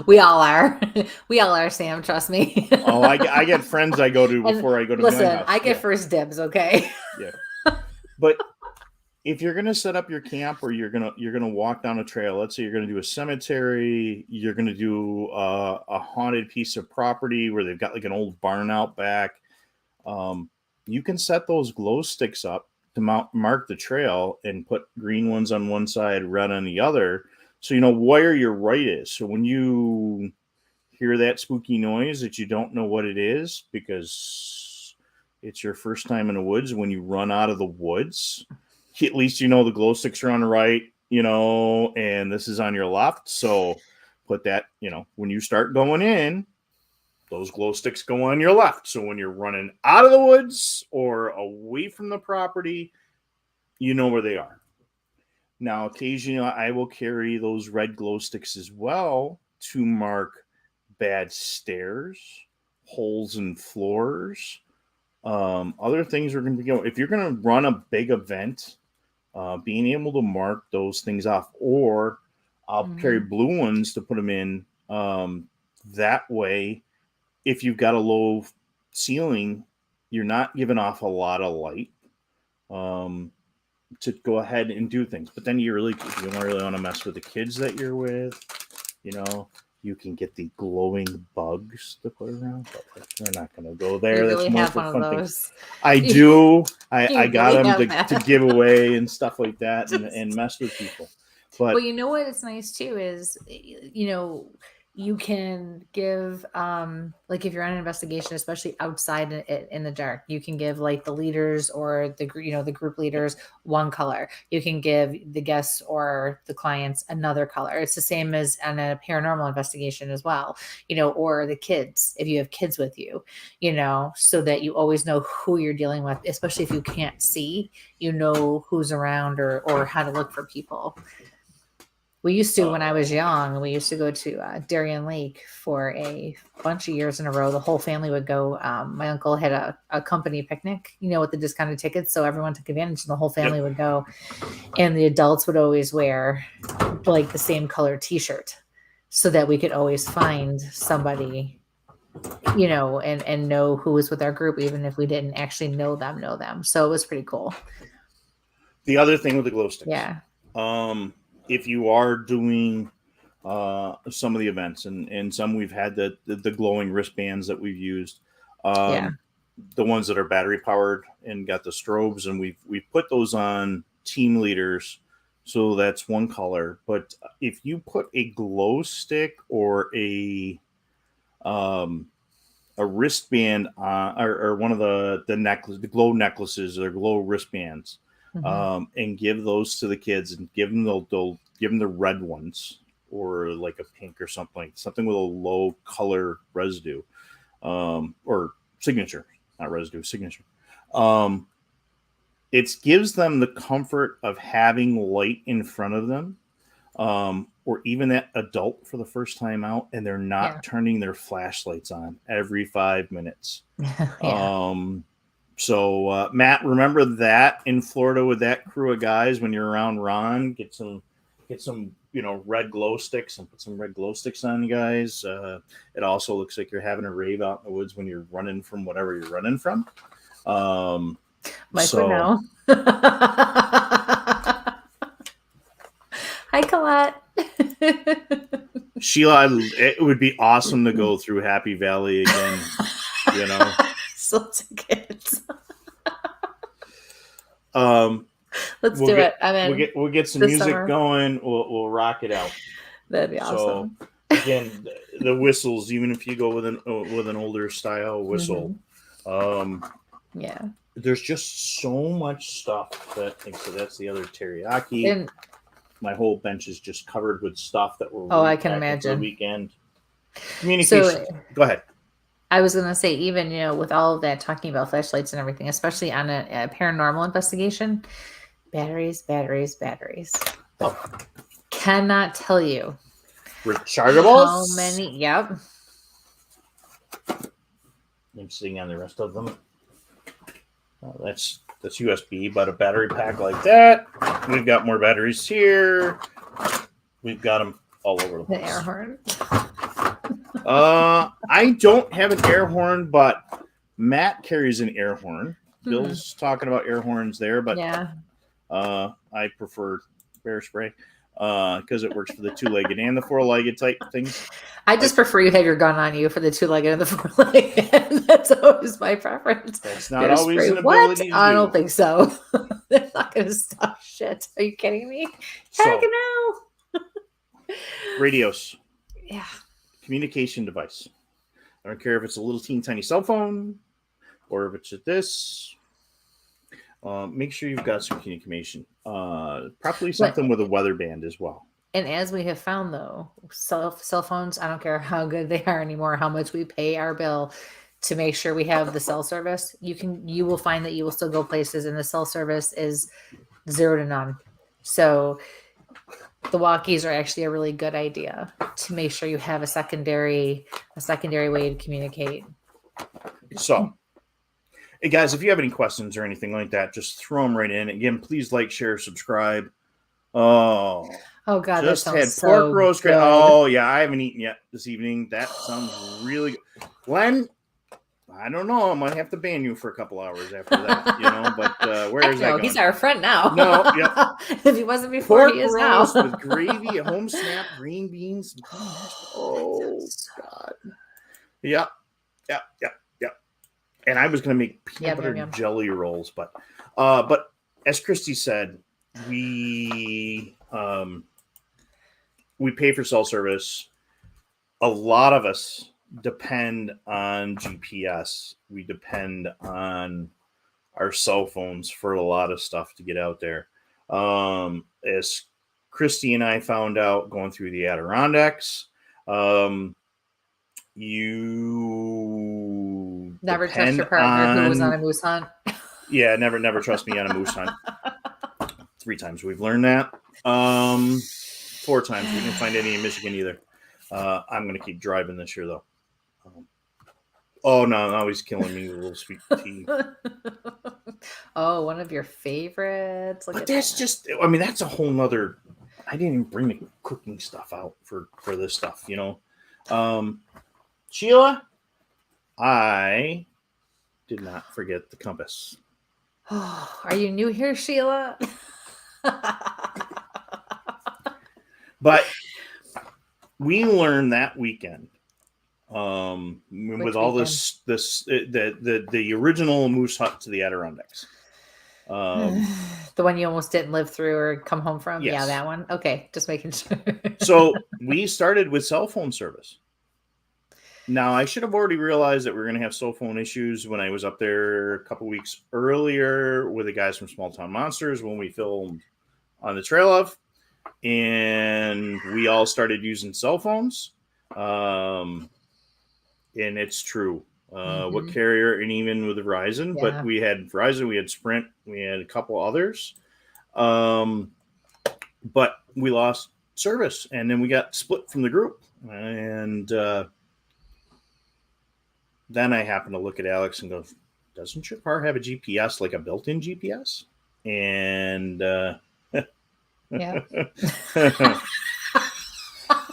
We all are, Sam. Trust me. I get friends I go to before I go to. Listen, my house. I get first dibs. Okay. Yeah, but if you're gonna set up your camp or you're gonna walk down a trail, let's say you're gonna do a cemetery, you're gonna do a haunted piece of property where they've got like an old barn out back, you can set those glow sticks up to mark the trail and put green ones on one side, red on the other. So you know where your right is. So when you hear that spooky noise that you don't know what it is because it's your first time in the woods, when you run out of the woods, at least the glow sticks are on the right, and this is on your left. So put that, when you start going in, those glow sticks go on your left. So when you're running out of the woods or away from the property, you know where they are. Now, occasionally, I will carry those red glow sticks as well to mark bad stairs, holes in floors, other things are going to be going. If you're going to run a big event, being able to mark those things off, or I'll carry blue ones to put them in. That way, if you've got a low ceiling, you're not giving off a lot of light. To go ahead and do things. But then if you really want to mess with the kids that you're with, you can get the glowing bugs to put around, but they're not going to go there. You really have one of those. I do. I got them to give away and stuff like that and mess with people. But well, you know what is nice too is, you can give, like if you're on an investigation, especially outside in the dark, you can give like the leaders or the group leaders one color. You can give the guests or the clients another color. It's the same as on a paranormal investigation as well, or the kids, if you have kids with you, so that you always know who you're dealing with, especially if you can't see, who's around or how to look for people. We used to, when I was young, we used to go to Darien Lake for a bunch of years in a row. The whole family would go. My uncle had a company picnic, with the discounted tickets. So everyone took advantage and the whole family would go. And the adults would always wear like the same color t-shirt so that we could always find somebody, and know who was with our group, even if we didn't actually know them. So it was pretty cool. The other thing with the glow sticks. Yeah. If you are doing some of the events and some we've had the glowing wristbands that we've used, the ones that are battery powered and got the strobes, and we've put those on team leaders, so that's one color. But if you put a glow stick or a wristband on, or one of the glow necklaces or glow wristbands, and give those to the kids and give them the red ones or like a pink or something with a low color residue, or signature, not residue, signature. It gives them the comfort of having light in front of them, or even that adult for the first time out, and they're not turning their flashlights on every 5 minutes. So, Matt, remember that in Florida with that crew of guys when you're around Ron, get some, red glow sticks and put some red glow sticks on you guys. It also looks like you're having a rave out in the woods when you're running from whatever you're running from. Mike would know. Hi, Colette. Sheila, it would be awesome to go through Happy Valley again. You know, still tickets. Let's do it. I mean, we'll get some music going. We'll rock it out. That'd be awesome. So again, the whistles, even if you go with an older style whistle, yeah, there's just so much stuff that. So that's the other teriyaki. And my whole bench is just covered with stuff that we're. I can imagine. The weekend communication. So, go ahead. I was gonna say, even with all of that talking about flashlights and everything, especially on a paranormal investigation, batteries. Oh. Cannot tell you rechargeables. How many? Yep. I'm sitting on the rest of them. Well, that's USB, but a battery pack like that. We've got more batteries here. We've got them all over the place. The air horn. I don't have an air horn, but Matt carries an air horn. Bill's talking about air horns there, but yeah. I prefer bear spray because it works for the 2-legged and the 4-legged type things. I just prefer you have your gun on you for the 2-legged and the 4-legged. That's always my preference. That's not always an ability. I don't think so. They're not going to stop shit. Are you kidding me? Heck no. Radios. Yeah. Communication device. I don't care if it's a little teeny tiny cell phone or if it's this. Make sure you've got some communication. Probably something with a weather band as well. And as we have found, though, cell phones, I don't care how good they are anymore, how much we pay our bill to make sure we have the cell service. You will find that you will still go places, and the cell service is 0 to none. So the walkies are actually a really good idea to make sure you have a secondary way to communicate. So, hey guys, if you have any questions or anything like that, just throw them right in. Again, please like, share, subscribe. Oh God, just that had sounds pork so roast. good. Oh yeah, I haven't eaten yet this evening. That sounds really good. Glenn, I don't know. I might have to ban you for a couple hours after that, But where is that going? He's our friend now. No, yep. If he wasn't before, pork he is now. with gravy, a home snap, green beans. Oh God. Yep. And I was going to make peanut butter jelly rolls, but as Christy said, we pay for cell service. A lot of us depend on GPS. We depend on our cell phones for a lot of stuff to get out there. As Christy and I found out going through the Adirondacks, you never trust your partner who was on a moose hunt. Yeah, never trust me on a moose hunt. 3 times we've learned that. 4 times we didn't find any in Michigan either. I'm going to keep driving this year though. Now he's killing me with a little sweet tea. Oh, one of your favorites. But that's just, that's a whole nother. I didn't even bring the cooking stuff out for this stuff, Sheila, I did not forget the compass. Oh, are you new here, Sheila? But we learned that weekend, with all this the original moose hut to the Adirondacks. The one you almost didn't live through or come home from? Yes. Yeah, that one. Okay, just making sure. So we started with cell phone service. Now, I should have already realized that we were going to have cell phone issues when I was up there a couple weeks earlier with the guys from Small Town Monsters when we filmed on the Trail of, and we all started using cell phones. And it's true. What carrier, and even with Verizon, but we had Verizon, we had Sprint, we had a couple others. But we lost service, and then we got split from the group. And then I happened to look at Alex and go, doesn't your car have a GPS, like a built-in GPS? And yeah.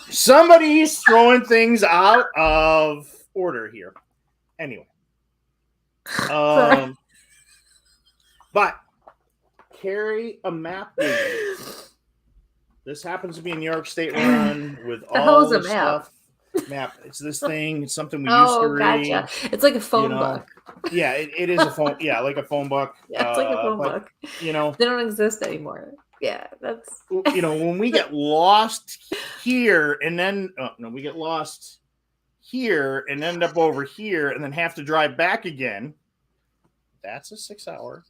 Somebody's throwing things out of order here. Anyway. But carry a map with you. This happens to be a New York State run with all the stuff. Map. It's this thing. It's something we used to read. Gotcha. It's like a phone book. Yeah, it is a phone. Yeah, like a phone book. Yeah, it's like a phone book. You know, they don't exist anymore. Yeah, that's. When we get lost here, and then we get lost here and end up over here, and then have to drive back again. That's a 6 hour.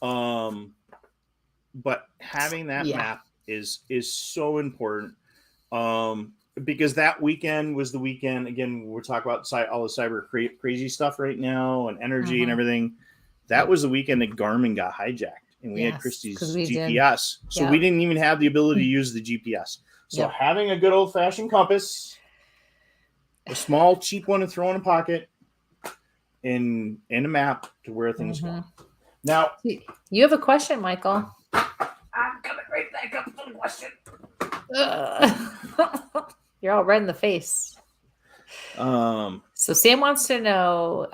But having that map is so important. Because that weekend was the weekend, again, we're talking about all the cyber crazy stuff right now and energy and everything. That was the weekend that Garmin got hijacked. And we had Christy's GPS. So we didn't even have the ability to use the GPS. So having a good old-fashioned compass, a small, cheap one to throw in a pocket, and a map to where things go. Now, you have a question, Michael. I'm coming right back up to the question. You're all red in the face. So Sam wants to know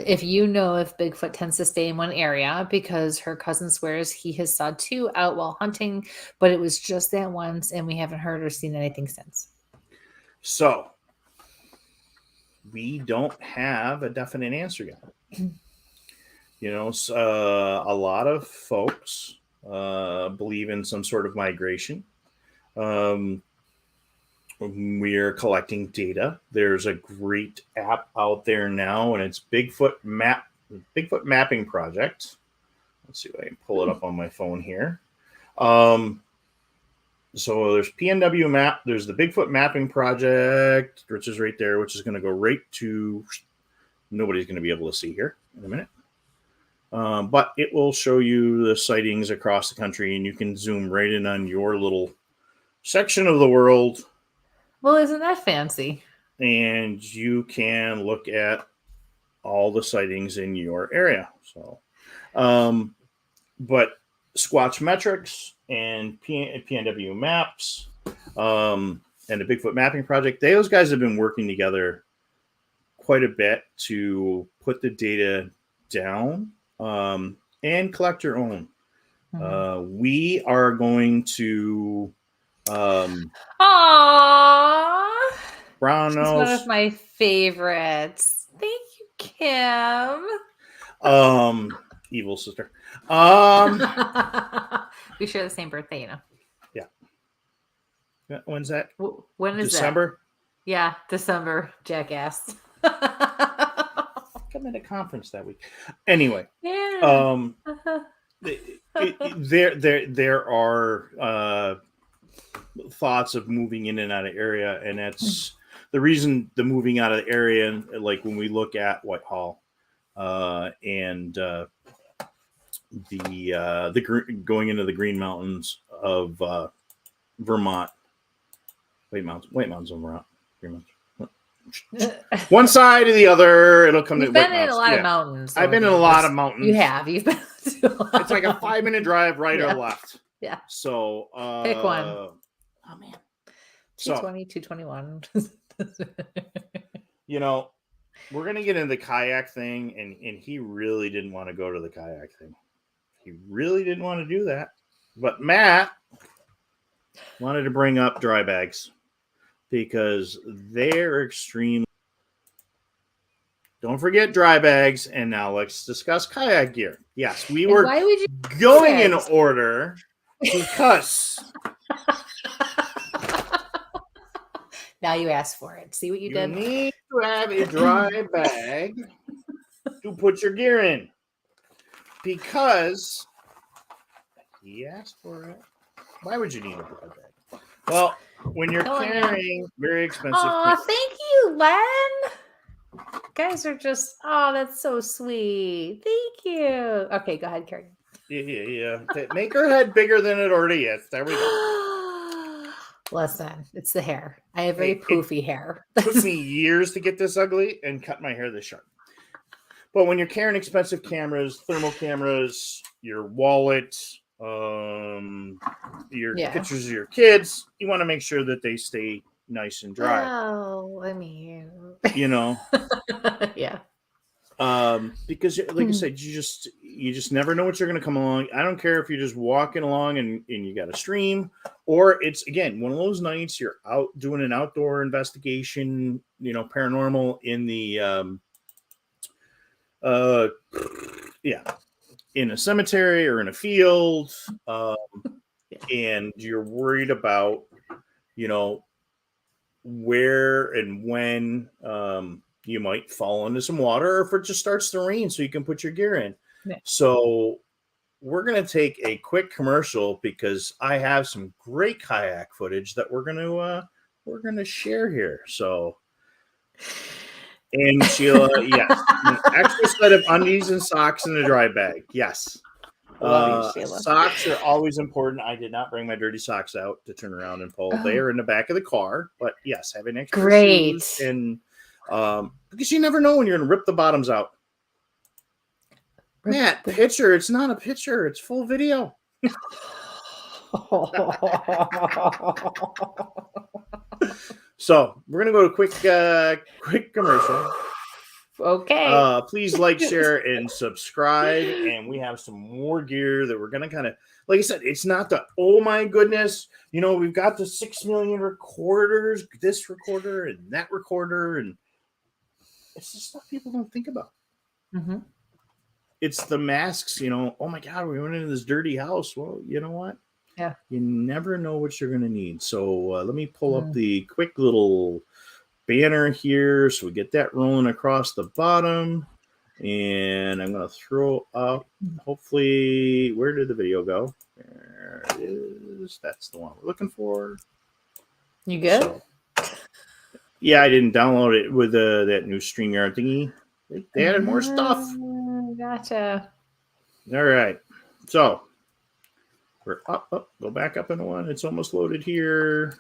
if you know if Bigfoot tends to stay in one area, because her cousin swears he has saw 2 out while hunting, but it was just that once, and we haven't heard or seen anything since. So we don't have a definite answer yet. A lot of folks believe in some sort of migration. We're collecting data. There's a great app out there now, and it's Bigfoot Mapping Project. Let's see if I can pull it up on my phone here. So there's PNW Map. There's the Bigfoot Mapping Project, which is right there, which is going to go right to, nobody's going to be able to see here in a minute. But it will show you the sightings across the country, and you can zoom right in on your little section of the world. Well, isn't that fancy? And you can look at all the sightings in your area. So, but Squatch Metrics and PNW Maps and the Bigfoot Mapping Project, those guys have been working together quite a bit to put the data down and collect your own. We are going to brown nose. One of my favorites. Thank you, Kim. Evil sister. We share the same birthday, Yeah. When's that? When is December? That? Yeah, December, jackass. I'm at a conference that week. Anyway. Yeah. There are thoughts of moving in and out of area, and that's the reason the moving out of the area. Like when we look at Whitehall and the going into the Green Mountains of Vermont. White Mountains of Vermont. Green Mountains. One side or the other, it'll come. You've been in a lot of mountains. I've been in a lot of mountains. You have. You've been. It's like a 5-minute drive, right or left. Yeah. So pick one. Oh man. 220, 221. We're gonna get into the kayak thing, and he really didn't want to go to the kayak thing. He really didn't want to do that. But Matt wanted to bring up dry bags because they're extreme. Don't forget dry bags. And now let's discuss kayak gear. Yes, we were going in order because now you asked for it. See what you did? You need to have a dry bag to put your gear in because he asked for it. Why would you need a dry bag? Well, when you're carrying very expensive. Oh, thank you, Len. Guys are just, that's so sweet. Thank you. Okay, go ahead, Carrie. Yeah. Make her head bigger than it already is. There we go. Listen, it's the hair. I have very poofy hair. It took me years to get this ugly and cut my hair this sharp. But when you're carrying expensive cameras, thermal cameras, your wallet, your pictures of your kids, you want to make sure that they stay nice and dry. Oh, I mean, Yeah. Because like I said, you just never know what you're going to come along. I don't care if you're just walking along and you got a stream, or it's again one of those nights you're out doing an outdoor investigation, paranormal in the in a cemetery or in a field, and you're worried about where and when you might fall into some water, or if it just starts to rain so you can put your gear in. Yeah. So we're going to take a quick commercial because I have some great kayak footage that we're going to share here. So, and Sheila, yes, an extra set of undies and socks in a dry bag. Yes. Love you, Sheila. Socks are always important. I did not bring my dirty socks out to turn around and pull. Oh. They are in the back of the car, but yes, having extra shoes and because you never know when you're going to rip the bottoms out. Matt, picture. It's not a picture. It's full video. So we're going to go to quick commercial. Okay. Please like, share, and subscribe. And we have some more gear that we're going to kind of, like I said, it's not the, oh my goodness, we've got the 6 million recorders, this recorder and that recorder. And it's just stuff people don't think about. Mm-hmm. It's the masks, oh my God, we went into this dirty house. Well, you know what? Yeah. You never know what you're going to need. So let me pull up the quick little banner here. So we get that rolling across the bottom. And I'm going to throw up, hopefully, where did the video go? There it is. That's the one we're looking for. You good? So, yeah, I didn't download it with that new StreamYard thingy. They added more stuff. Gotcha. All right. So we're up. Go back up into one. It's almost loaded here.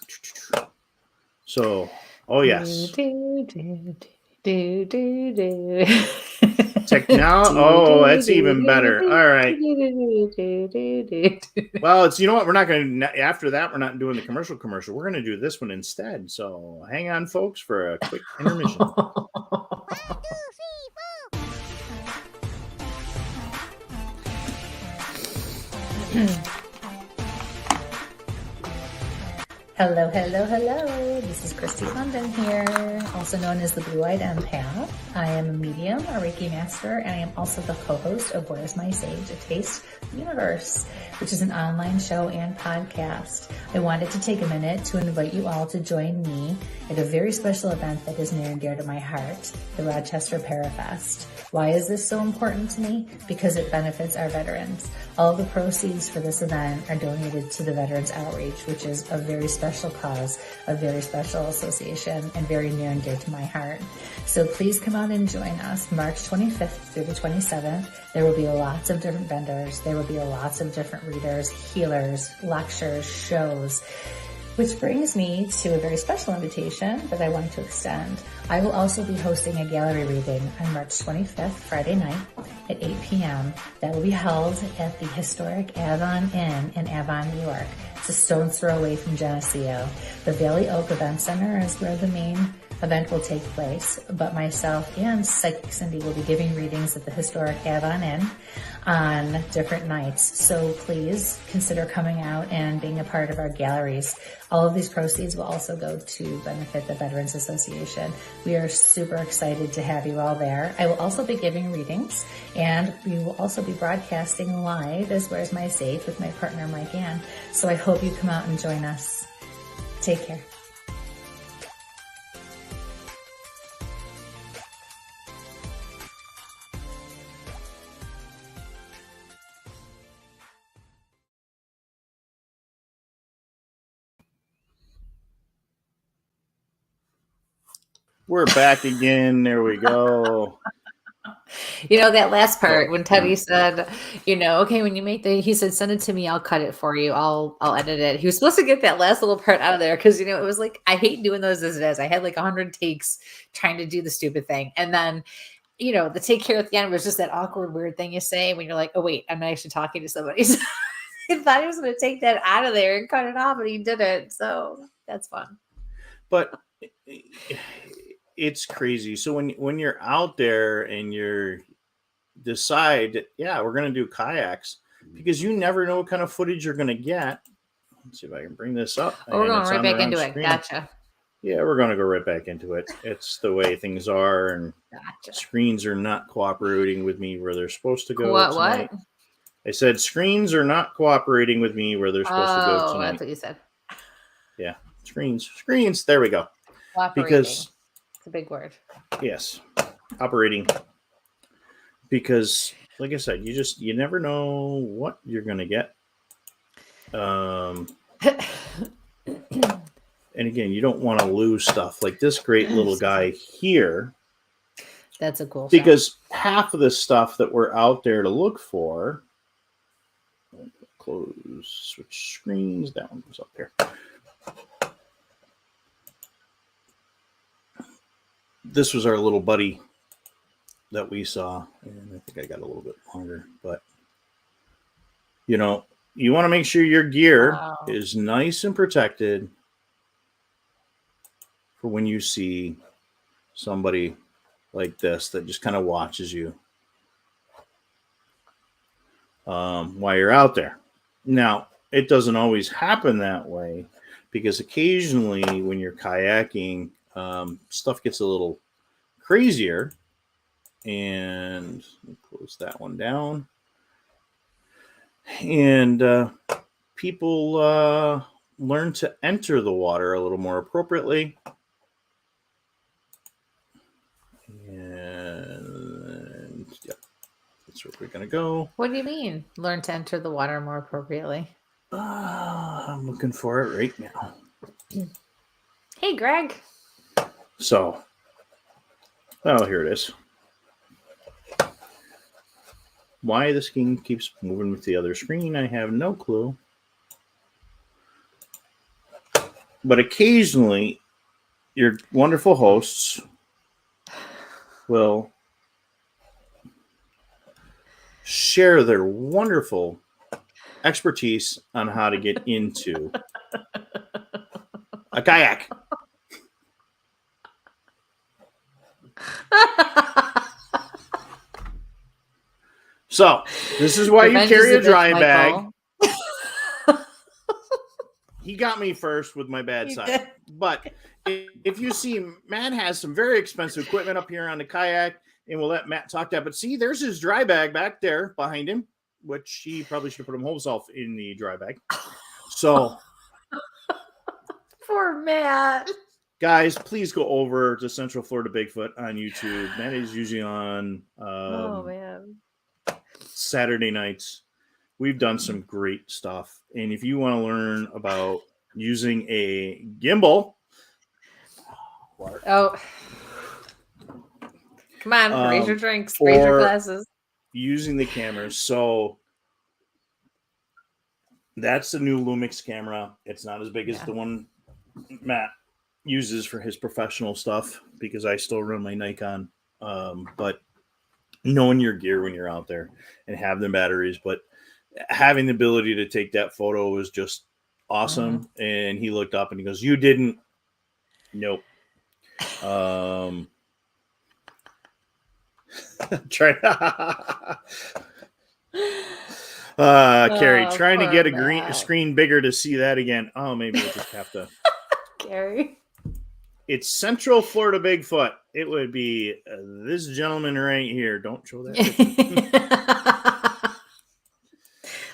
So, oh yes. Technology. Oh, that's even better. All right. Well, it's what we're not going to. After that, we're not doing the commercial. We're going to do this one instead. So hang on, folks, for a quick intermission. 1, 2, 3, 4. Hello. This is Christy London here, also known as the Blue-Eyed Empath. I am a medium, a Reiki master, and I am also the co-host of Where's My Sage, a Taste Universe, which is an online show and podcast. I wanted to take a minute to invite you all to join me at a very special event that is near and dear to my heart, the Rochester Parafest. Why is this so important to me? Because it benefits our veterans. All of the proceeds for this event are donated to the Veterans Outreach, which is a very special cause, a very special association, and very near and dear to my heart. So please come out and join us March 25th through the 27th. There will be lots of different vendors. There will be lots of different readers, healers, lectures, shows. Which brings me to a very special invitation that I want to extend. I will also be hosting a gallery reading on March 25th, Friday night at 8 p.m. That will be held at the historic Avon Inn in Avon, New York. It's a stone's throw away from Geneseo. The Valley Oak Event Center is where the main event will take place, but myself and Psychic Cindy will be giving readings at the historic Avon Inn on different nights. So please consider coming out and being a part of our galleries. All of these proceeds will also go to benefit the Veterans Association. We are super excited to have you all there. I will also be giving readings, and we will also be broadcasting live as Where's My Sage with my partner Mike Ann. So I hope you come out and join us. Take care. We're back again. There we go. That last part when Teddy said, okay, when you make he said, send it to me. I'll cut it for you. I'll edit it. He was supposed to get that last little part out of there. Cause it was like, I hate doing those as it is. I had like 100 takes trying to do the stupid thing. And then, the take care at the end was just that awkward, weird thing you say when you're like, oh wait, I'm not actually talking to somebody. So I thought he was going to take that out of there and cut it off, but he didn't. So that's fun. But it's crazy. So when you're out there and you're decide, yeah, we're going to do kayaks, because you never know what kind of footage you're going to get. Let's see if I can bring this up. Oh, we're going right back into it. Gotcha. Yeah, we're going to go right back into it. It's the way things are, and Gotcha. screens are not cooperating with me where they're supposed to go. What? I said screens are not cooperating with me where they're supposed to go tonight. That's what you said. Yeah, screens. There we go. Because it's a big word. Yes, operating. Because, like I said, you never know what you're gonna get. And again, you don't want to lose stuff like this great little guy here. That's a cool because shot. Half of the stuff that we're out there to look for. Close, switch screens down. What's up here? This was our little buddy that we saw, and I think I got a little bit longer, but you want to make sure your gear is nice and protected for when you see somebody like this that just kind of watches you while you're out there. Now, it doesn't always happen that way, because occasionally when you're kayaking, stuff gets a little crazier. And close that one down. And people learn to enter the water a little more appropriately. And yeah, that's where we're going to go. What do you mean, learn to enter the water more appropriately? I'm looking for it right now. Hey, Greg. So, here it is. Why the screen keeps moving with the other screen, I have no clue. But occasionally, your wonderful hosts will share their wonderful expertise on how to get into a kayak. So, this is why you carry a dry bag. He got me first with my bad side. But if you see, Matt has some very expensive equipment up here on the kayak, and we'll let Matt talk that. But see, there's his dry bag back there behind him, which he probably should have put himself in the dry bag. So, poor Matt. Guys, please go over to Central Florida Bigfoot on YouTube. Matt is usually on Saturday nights. We've done some great stuff. And if you want to learn about using a gimbal. Oh. Come on, raise your drinks, raise your glasses. Using the cameras. So that's the new Lumix camera. It's not as big as the one Matt uses for his professional stuff, because I still run my Nikon. But knowing your gear when you're out there and have the batteries, but having the ability to take that photo was just awesome. Mm-hmm. And he looked up and he goes, "You didn't?" Nope. Try. Carrie, trying to get a screen bigger to see that again. Oh, maybe we'll just have to. Carrie. It's Central Florida Bigfoot. It would be this gentleman right here. Don't show that.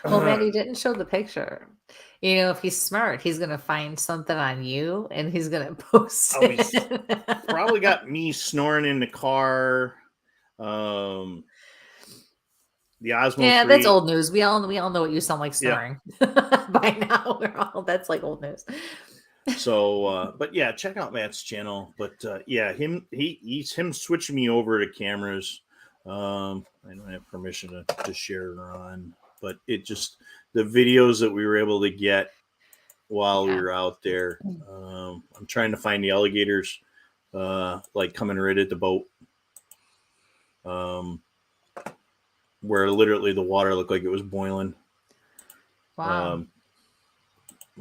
Well, man, he didn't show the picture. You know, if he's smart, he's going to find something on you and he's going to post it. Probably got me snoring in the car. The Osmo. Yeah, 3. That's old news. We all know what you sound like snoring. Yeah. By now, that's like old news. So, but yeah, check out Matt's channel. But yeah, him switching me over to cameras. I don't have permission to share on, but it just the videos that we were able to get while we were out there. I'm trying to find the alligators, like coming right at the boat, where literally the water looked like it was boiling. Wow.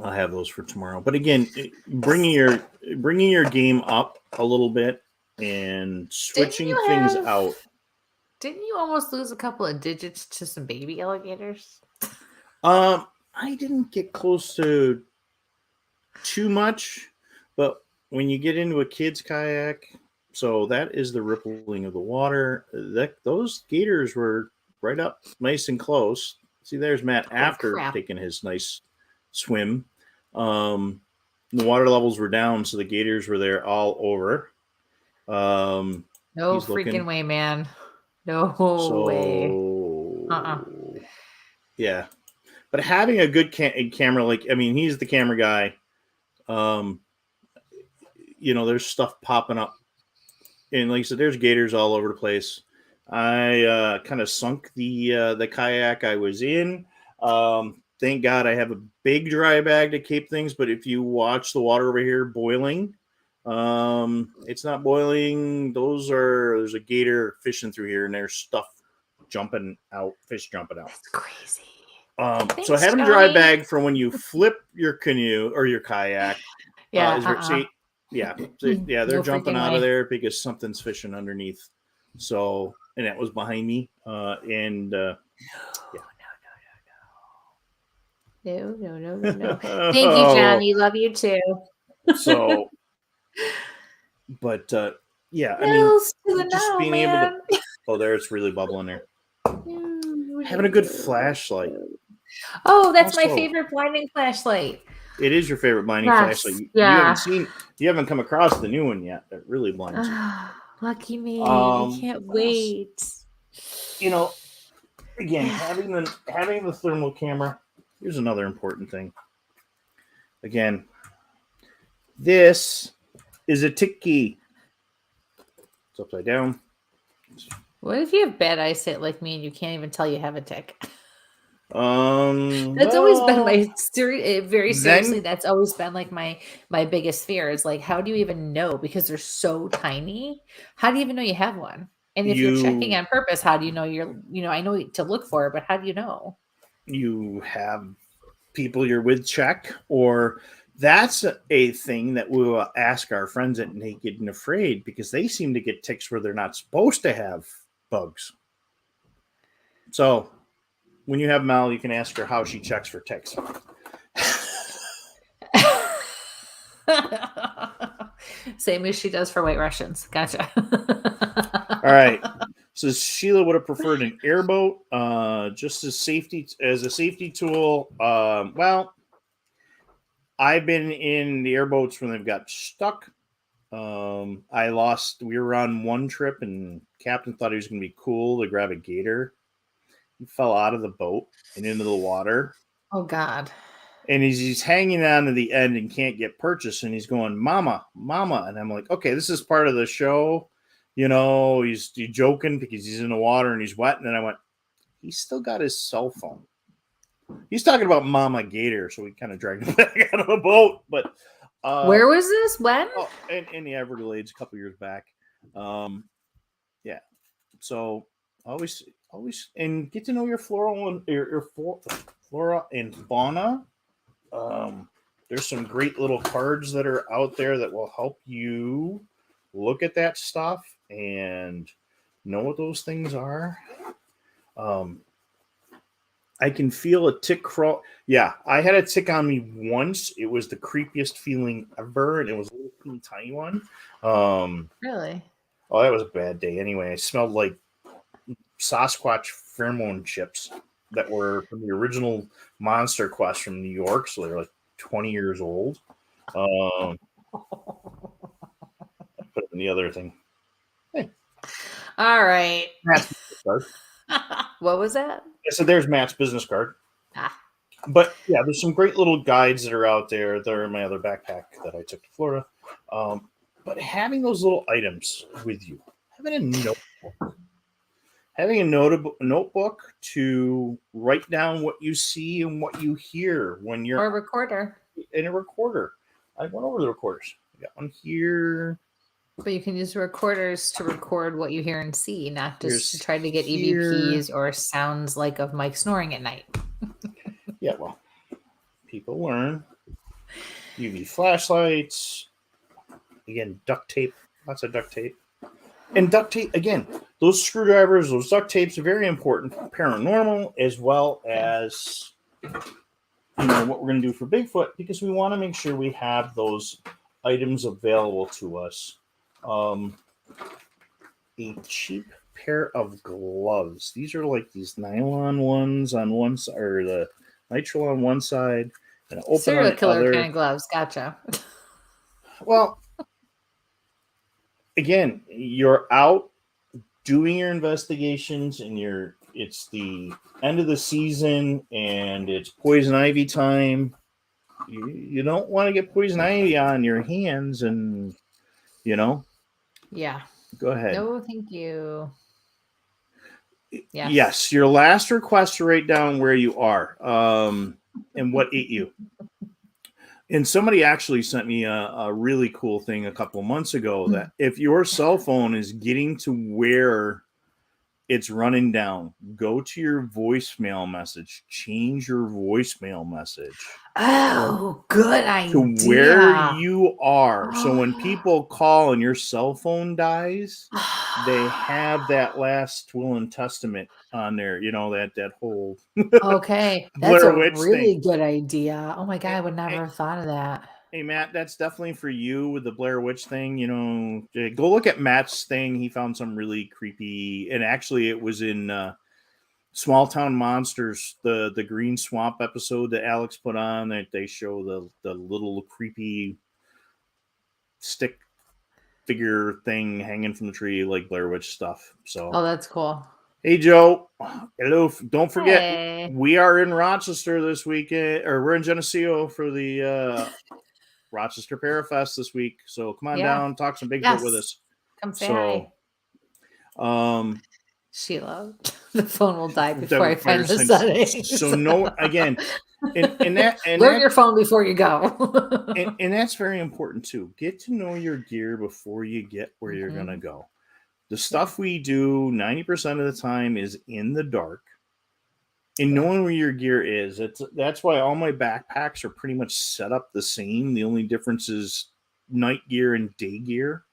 I'll have those for tomorrow. But again, bringing your game up a little bit and switching things out. Didn't you almost lose a couple of digits to some baby alligators? I didn't get close to too much, but when you get into a kid's kayak, so that is the rippling of the water. Those gators were right up nice and close. See, there's Matt after taking his nice swim. The water levels were down, so the gators were there all over. No freaking way, man. No way. Yeah. But having a good camera, he's the camera guy. There's stuff popping up. And like I said, there's gators all over the place. I kind of sunk the kayak I was in. Thank God I have a big dry bag to keep things. But if you watch the water over here boiling, it's not boiling. There's a gator fishing through here, and there's stuff jumping out, fish jumping out. That's crazy. So having a dry bag for when you flip your canoe or your kayak. They're jumping out of there because something's fishing underneath. So, and that was behind me. No. Thank you, Johnny. Love you too. So, but just being able to. Oh, there's really bubbling there. Having a good flashlight. Oh, that's my favorite blinding flashlight. It is your favorite blinding flashlight. You haven't come across the new one yet. That really blinds. Lucky me! I can't wait. Again, having the thermal camera. Here's another important thing. Again, this is a tiki. It's upside down. What if you have bad eyesight like me and you can't even tell you have a tick? That's always been my seriously. That's always been like my biggest fear is like, how do you even know? Because they're so tiny. How do you even know you have one? And if you're checking on purpose, how do you know I know to look for it, but how do you know? You have people you're with check, or that's a thing that we will ask our friends at Naked and Afraid, because they seem to get ticks where they're not supposed to have bugs. So when you have Mel, you can ask her how she checks for ticks. Same as she does for White Russians. Gotcha. All right. So Sheila would have preferred an airboat, just as a safety tool. Well, I've been in the airboats when they've got stuck. We were on one trip and Captain thought he was going to be cool to grab a gator. He fell out of the boat and into the water. Oh, God. And he's hanging on to the end and can't get purchased. And he's going, Mama, Mama. And I'm like, okay, this is part of the show. He's joking because he's in the water and he's wet. And then I went, he's still got his cell phone. He's talking about Mama Gator. So we kind of dragged him back out of the boat. But where was this? When? Oh, in the Everglades a couple years back. Yeah. So always, and get to know your flora and fauna. There's some great little cards that are out there that will help you look at that stuff and know what those things are. I can feel a tick crawl. Yeah, I had a tick on me once. It was the creepiest feeling ever, and it was a little tiny one. Really? Oh, that was a bad day. Anyway, I smelled like Sasquatch pheromone chips that were from the original Monster Quest from New York, so they're like 20 years old. But the other thing. Hey. All right. What was that? So there's Matt's business card. But yeah, there's some great little guides that are out there. They're in my other backpack that I took to Florida. But having those little items with you, having a notebook to write down what you see and what you hear when you're or a recorder. In a recorder. I went over the recorders. I got one here. But you can use recorders to record what you hear and see, not just to try to get EVPs or sounds like of Mike snoring at night. Yeah, well, people learn. UV flashlights. Again, duct tape. Lots of duct tape. And duct tape, again, those screwdrivers, those duct tapes are very important for paranormal as well as what we're going to do for Bigfoot, because we want to make sure we have those items available to us. A cheap pair of gloves. These are like these nylon ones on one side, or the nitrile on one side, and open serial on the killer other. kind of gloves. Gotcha. Well, again, you're out doing your investigations, and it's the end of the season, and it's poison ivy time. You don't want to get poison ivy on your hands, and Yeah. Go ahead. No, thank you. Yes, your last request to write down where you are and what ate you. And somebody actually sent me a really cool thing a couple of months ago that if your cell phone is getting to where it's running down, go to your voicemail message, change your voicemail message. Oh, good idea. To where you are. So when people call and your cell phone dies, they have that last will and testament on there, that whole okay. That's a really good idea. Oh my God, I would never have thought of that. Hey Matt, that's definitely for you with the Blair Witch thing. Go look at Matt's thing. He found some really creepy, and actually it was in Small Town Monsters, the Green Swamp episode that Alex put on, that they show the little creepy stick figure thing hanging from the tree, like Blair Witch stuff. So, that's cool. Hey Joe, hello! Don't forget, we are in Rochester this weekend, or we're in Geneseo for the Rochester Parafest this week. So come on down, talk some Bigfoot with us. Come say hi. Sheila, the phone will die before I find the settings. So again, and learn your phone before you go. and that's very important too. Get to know your gear before you get where you're gonna go. The stuff we do 90% of the time is in the dark. And knowing where your gear is, that's why all my backpacks are pretty much set up the same. The only difference is night gear and day gear.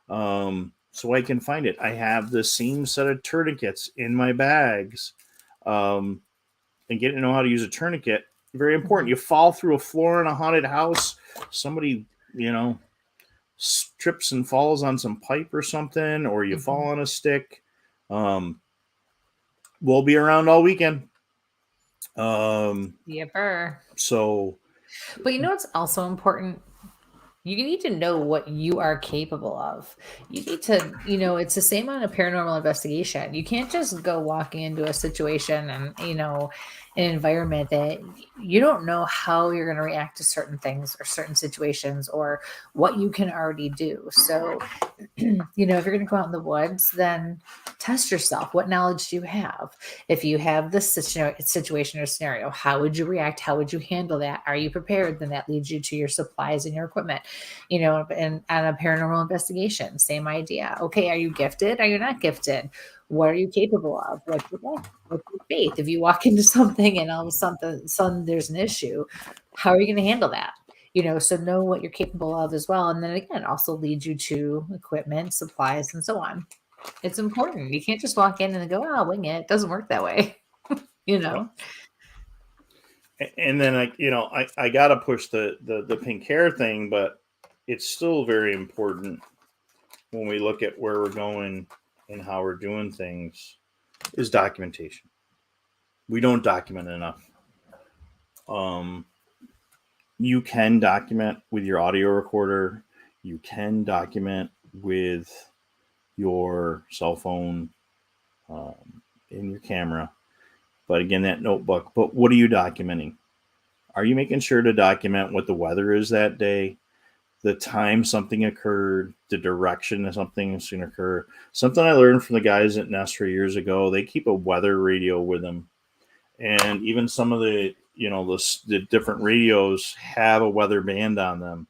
So I can find it. I have the same set of tourniquets in my bags. And getting to know how to use a tourniquet, very important. You fall through a floor in a haunted house, somebody, trips and falls on some pipe or something, or you fall on a stick. We'll be around all weekend. Yepper. So, but it's also important. You need to know what you are capable of. You need to, it's the same on a paranormal investigation. You can't just go walking into a situation and, an environment that you don't know how you're going to react to certain things or certain situations or what you can already do. So, if you're going to go out in the woods, then test yourself. What knowledge do you have? If you have this situation or scenario, how would you react? How would you handle that? Are you prepared? Then that leads you to your supplies and your equipment. And on a paranormal investigation, same idea. Okay, are you gifted? Are you not gifted? What are you capable of? What's your faith? If you walk into something and all of a sudden there's an issue, how are you going to handle that? So know what you're capable of as well. And then again, also lead you to equipment, supplies, and so on. It's important. You can't just walk in and go, "Oh, wing it." It doesn't work that way. And then I got to push the pink hair thing, but it's still very important when we look at where we're going and how we're doing things is documentation. We don't document enough. You can document with your audio recorder. You can document with your cell phone in your camera. But again, that notebook. But what are you documenting? Are you making sure to document what the weather is that day, the time something occurred, the direction that something is going to occur? Something I learned from the guys at Nestor years ago, they keep a weather radio with them. And even some of the different radios have a weather band on them.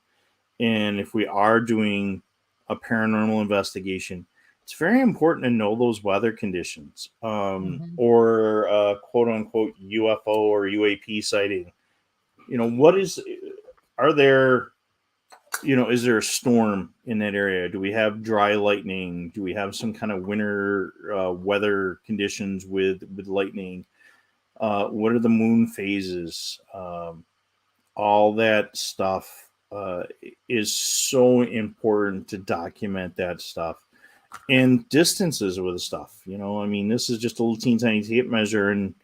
And if we are doing a paranormal investigation, it's very important to know those weather conditions or quote unquote UFO or UAP sighting. Are there is there a storm in that area? Do we have dry lightning? Do we have some kind of winter weather conditions with lightning? What are the moon phases? All that stuff is so important to document that stuff. And distances with the stuff. This is just a little teeny tiny tape measure, and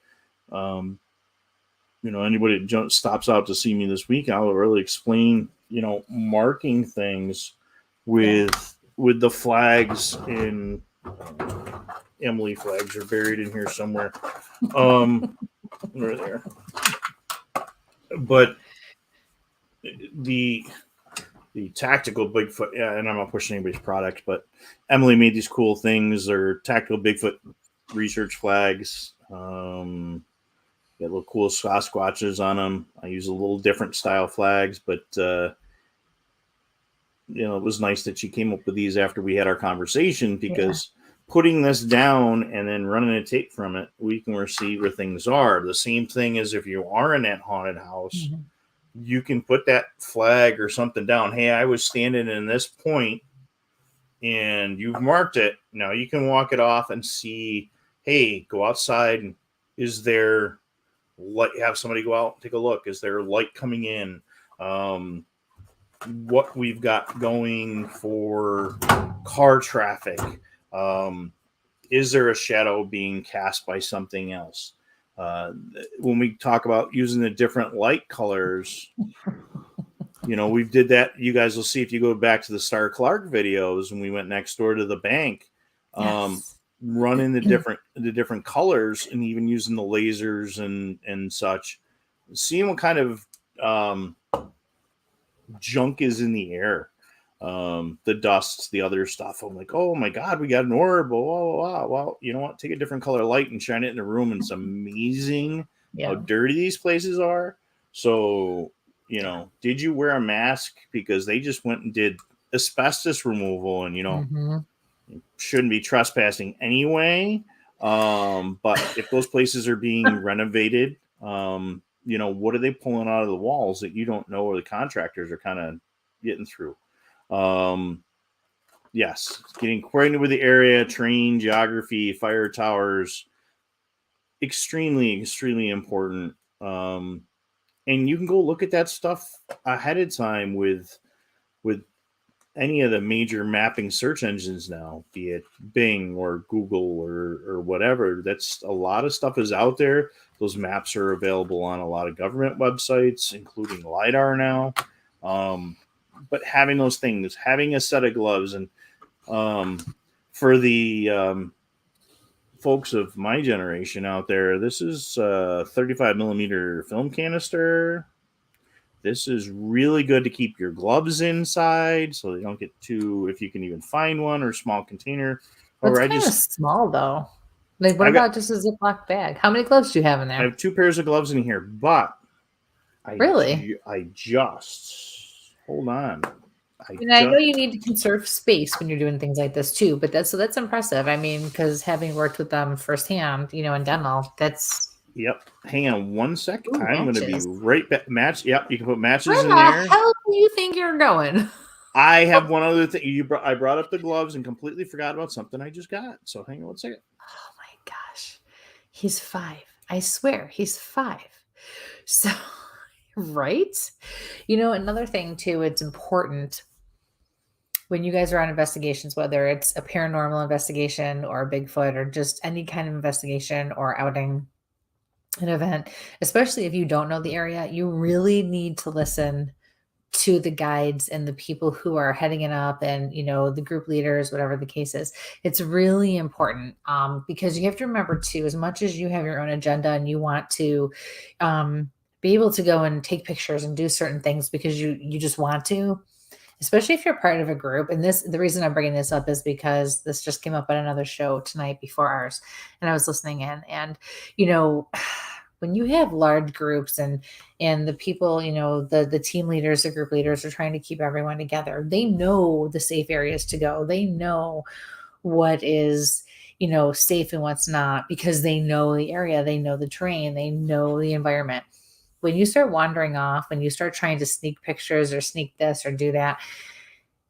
anybody that stops out to see me this week, I'll really explain, marking things with the flags in Emily flags are buried in here somewhere. Right there. But the tactical Bigfoot, and I'm not pushing anybody's product, but Emily made these cool things. They're tactical Bigfoot research flags. Got little cool Sasquatches on them. I use a little different style flags, but it was nice that she came up with these after we had our conversation, because putting this down and then running a tape from it, we can see where things are. The same thing as if you are in that haunted house, you can put that flag or something down. Hey, I was standing in this point and you've marked it. Now you can walk it off and see, hey, go outside. And is there light? Have somebody go out and take a look. Is there light coming in? What we've got going for car traffic. Is there a shadow being cast by something else? When we talk about using the different light colors, we did that. You guys will see if you go back to the Star Clark videos when we went next door to the bank, running the different colors and even using the lasers and such, seeing what kind of junk is in the air. The dust, the other stuff. I'm like, oh my God, we got an orb. Wow. Well, you know what? Take a different color light and shine it in the room, and it's amazing how dirty these places are. So, did you wear a mask? Because they just went and did asbestos removal, and shouldn't be trespassing anyway. But if those places are being renovated, what are they pulling out of the walls that you don't know, or the contractors are kind of getting through? Yes, getting acquainted with the area, terrain, geography, fire towers, extremely, extremely important. And you can go look at that stuff ahead of time with any of the major mapping search engines now, be it Bing or Google or whatever. That's a lot of stuff is out there. Those maps are available on a lot of government websites, including LiDAR now. But having those things, having a set of gloves, and for the folks of my generation out there, this is a 35 millimeter film canister. This is really good to keep your gloves inside so they don't get too, if you can even find one, or small container. It's kind of small though. Like, what about just a Ziploc bag? How many gloves do you have in there? I have 2 pairs of gloves in here, but I just hold on. I know you need to conserve space when you're doing things like this too, but that's impressive. I mean, because having worked with them firsthand, in dental, that's. Yep. Hang on one second. Ooh, I'm going to be right back. Match. Yep. You can put matches in there. Where the hell do you think you're going? I have one other thing. I brought up the gloves and completely forgot about something I just got. So hang on one second. Oh my gosh. He's 5. I swear he's 5. So, right? Another thing too, it's important when you guys are on investigations, whether it's a paranormal investigation or a Bigfoot or just any kind of investigation or outing, an event, especially if you don't know the area, you really need to listen to the guides and the people who are heading it up, and the group leaders, whatever the case is. It's really important because you have to remember too, as much as you have your own agenda and you want to be able to go and take pictures and do certain things because you just want to, especially if you're part of a group. And the reason I'm bringing this up is because this just came up on another show tonight before ours, and I was listening in, and when you have large groups and the people, the team leaders, the group leaders are trying to keep everyone together. They know the safe areas to go. They know what is, safe and what's not, because they know the area, they know the terrain, they know the environment. when you start wandering off, when you start trying to sneak pictures or sneak this or do that,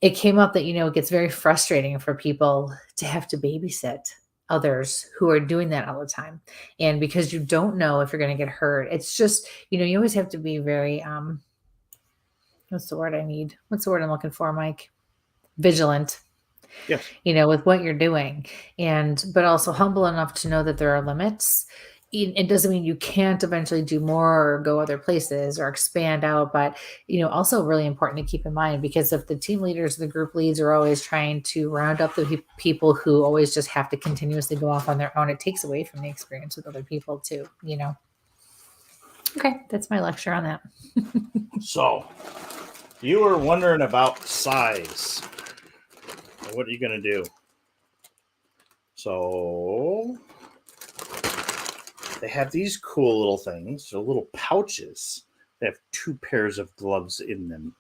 it came up that, it gets very frustrating for people to have to babysit others who are doing that all the time. And because you don't know if you're going to get hurt, it's just, you always have to be very, what's the word I need? What's the word I'm looking for, Mike? Vigilant. Yes. With what you're doing, but also humble enough to know that there are limits. It doesn't mean you can't eventually do more or go other places or expand out, but also really important to keep in mind, because if the team leaders, the group leads are always trying to round up the people who always just have to continuously go off on their own, it takes away from the experience with other people too. Okay, that's my lecture on that. So, you were wondering about size. What are you going to do? So, they have these cool little things. They're little pouches. They have 2 pairs of gloves in them.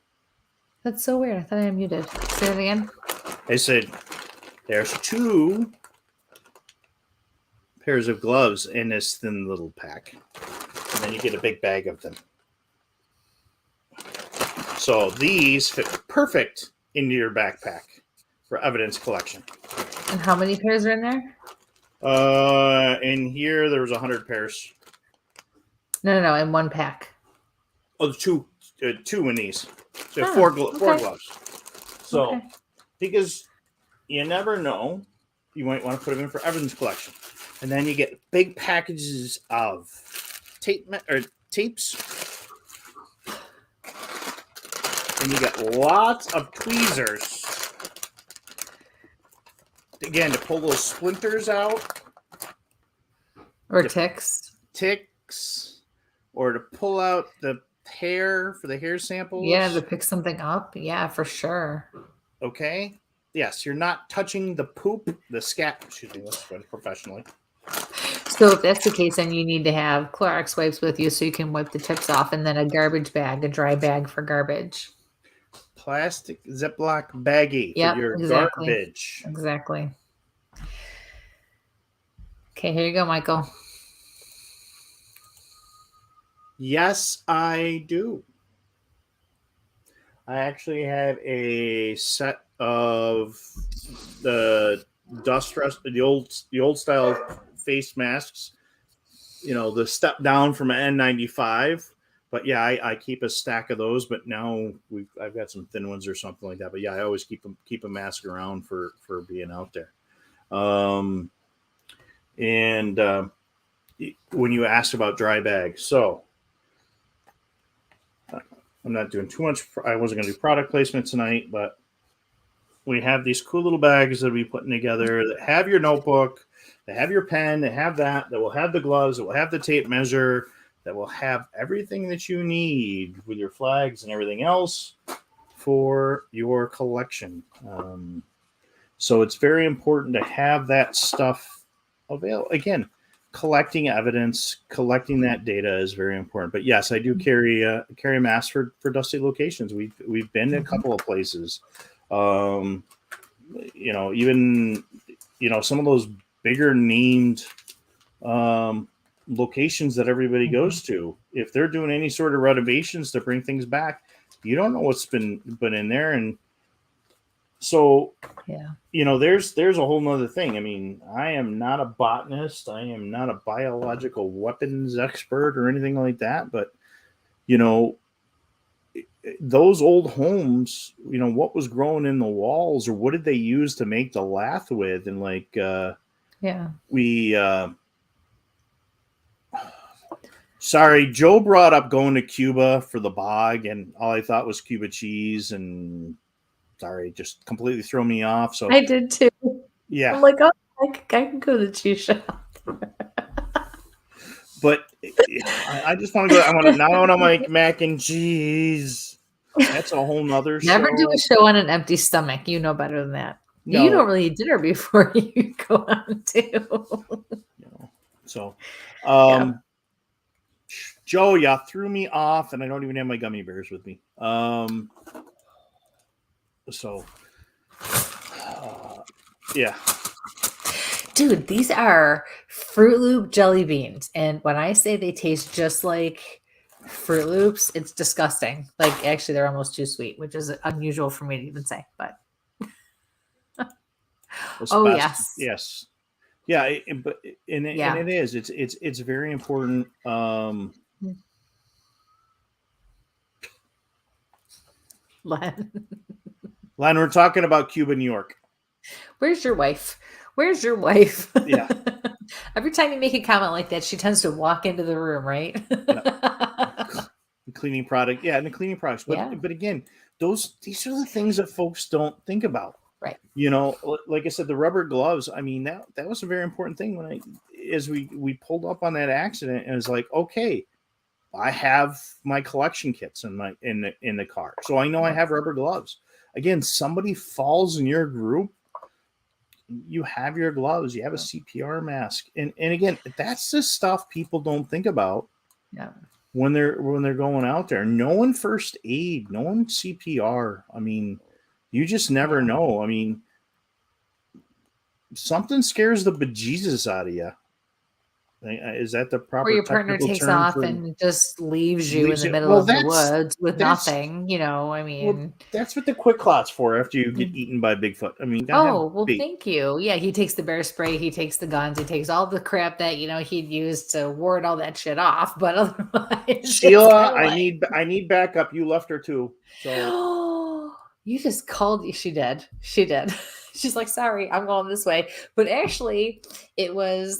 That's so weird. I thought I muted. Say it again. I said, there's 2 pairs of gloves in this thin little pack. And then you get a big bag of them. So these fit perfect into your backpack for evidence collection. And how many pairs are in there? In here there was 100 pairs. No, in one pack. Oh, two in these. So 4 gloves. So, because you never know, you might want to put them in for evidence collection, and then you get big packages of tapes, and you get lots of tweezers. Again, to pull those splinters out. Or ticks. Or to pull out the hair for the hair samples. Yeah, to pick something up. Yeah, for sure. Okay. Yes, you're not touching the poop, the scat. Excuse me, let's run professionally. So if that's the case, then you need to have Clorox wipes with you so you can wipe the tips off, and then a garbage bag, a dry bag for garbage. Plastic Ziploc baggie for your garbage. Exactly. Okay, here you go, Michael. Yes, I do. I actually have a set of the the old style face masks. The step down from an N95. But yeah, I keep a stack of those. But now I've got some thin ones or something like that. But yeah, I always keep a mask around for being out there. When you asked about dry bags, so I'm not doing too much. I wasn't going to do product placement tonight, but we have these cool little bags that we putting together that have your notebook, they have your pen, they have that will have the gloves, that will have the tape measure, that will have everything that you need with your flags and everything else for your collection. So it's very important to have that stuff available. Again, collecting evidence, collecting that data is very important. But yes, I do carry a mask for dusty locations. We've been to a couple of places. Even some of those bigger named locations that everybody goes to. If they're doing any sort of renovations to bring things back, you don't know what's been in there. And so, yeah, there's a whole nother thing. I mean, I am not a botanist. I am not a biological weapons expert or anything like that. But, those old homes, what was growing in the walls, or what did they use to make the lath with? And sorry, Joe brought up going to Cuba for the bog, and all I thought was Cuba cheese, and sorry, just completely threw me off. So I did too. Yeah. I'm like, oh, I can go to the cheese shop. But I just want to go. I want to make mac and cheese. That's a whole nother show. Never do a show on an empty stomach. You know better than that. No. You don't really eat dinner before you go on to. So, Joe, you threw me off, and I don't even have my gummy bears with me. Yeah. Dude, these are Fruit Loop jelly beans. And when I say they taste just like Fruit Loops, it's disgusting. Like, actually, they're almost too sweet, which is unusual for me to even say. But yes. Yeah, but and it is. It's very important. Len, we're talking about Cuba, New York. Where's your wife? Where's your wife? Yeah. Every time you make a comment like that, she tends to walk into the room, right? The cleaning product. Yeah, and the cleaning products. But again, these are the things that folks don't think about. Right. You know, like I said, the rubber gloves. I mean, that was a very important thing when as we pulled up on that accident, and it was like, okay, I have my collection kits in the car, so I know I have rubber gloves. Again, somebody falls in your group, you have your gloves, you have a CPR mask, and again, that's the stuff people don't think about. Yeah. When they're going out there, knowing first aid, knowing CPR. I mean, you just never know. I mean, something scares the bejesus out of you. Is that the proper? Or your partner takes off and just leaves you in the middle of the woods with nothing. You know, I mean, that's what the Quick Clot's for. After you get eaten by Bigfoot, I mean. Thank you. Yeah, he takes the bear spray, he takes the guns, he takes all the crap that he'd used to ward all that shit off. But otherwise, Sheila, I need backup. You left her too. So you just called. She did. She's like, sorry, I'm going this way. But actually, it was.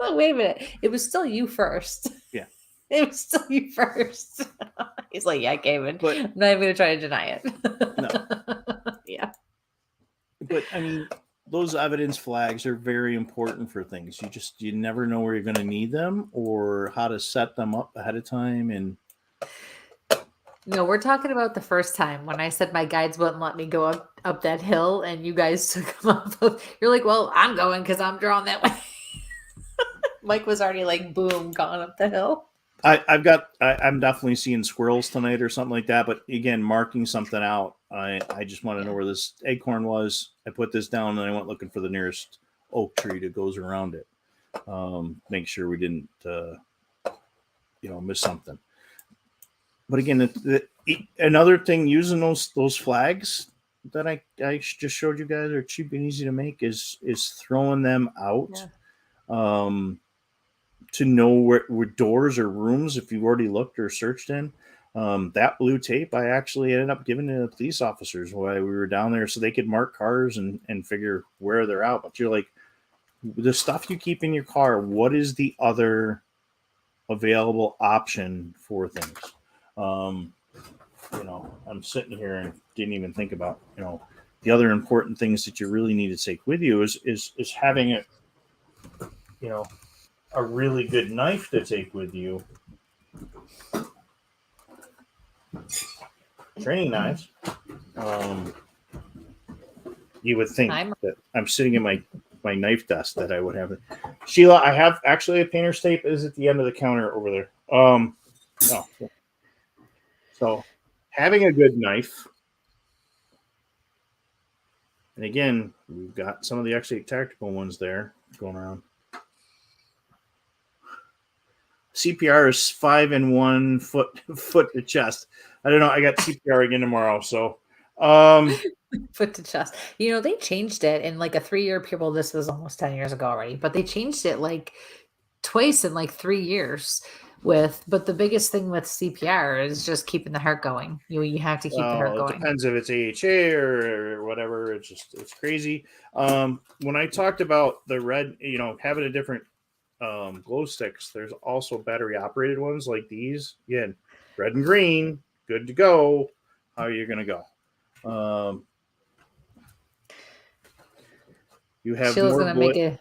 Oh, wait a minute. It was still you first. Yeah. It was still you first. He's like, yeah, Gavin. But I'm not even going to try to deny it. No. Yeah. But, I mean, those evidence flags are very important for things. You never know where you're going to need them or how to set them up ahead of time. And no, we're talking about the first time when I said my guides wouldn't let me go up that hill and you guys took them up. You're like, well, I'm going because I'm drawn that way. Mike was already like, boom, gone up the hill. I'm definitely seeing squirrels tonight or something like that. But again, marking something out. I just want to know where this acorn was. I put this down and I went looking for the nearest oak tree that goes around it. Make sure we didn't, miss something. But again, another thing using those flags that I just showed you guys are cheap and easy to make is throwing them out. Yeah. To know where doors or rooms, if you've already looked or searched in. That blue tape, I actually ended up giving to the police officers while we were down there so they could mark cars and figure where they're out. But you're like, the stuff you keep in your car, what is the other available option for things? I'm sitting here and didn't even think about, the other important things that you really need to take with you is having a really good knife to take with you. Training knives. You would think that I'm sitting in my knife desk that I would have it. Sheila, I have actually a painter's tape is at the end of the counter over there. So having a good knife. And again, we've got some of the X8 tactical ones there going around. CPR is 5 and 1 foot to chest. I don't know. I got CPR again tomorrow. So, foot to chest. They changed it in like a 3-year period. This was almost 10 years ago already, but they changed it like twice in like 3 years. But the biggest thing with CPR is just keeping the heart going. You have to keep the heart going. It depends if it's AHA or whatever. It's crazy. When I talked about the red, having a different glow sticks, there's also battery operated ones like these. Again, red and green, good to go. How are you going to go? You have Sheila's more going to make it.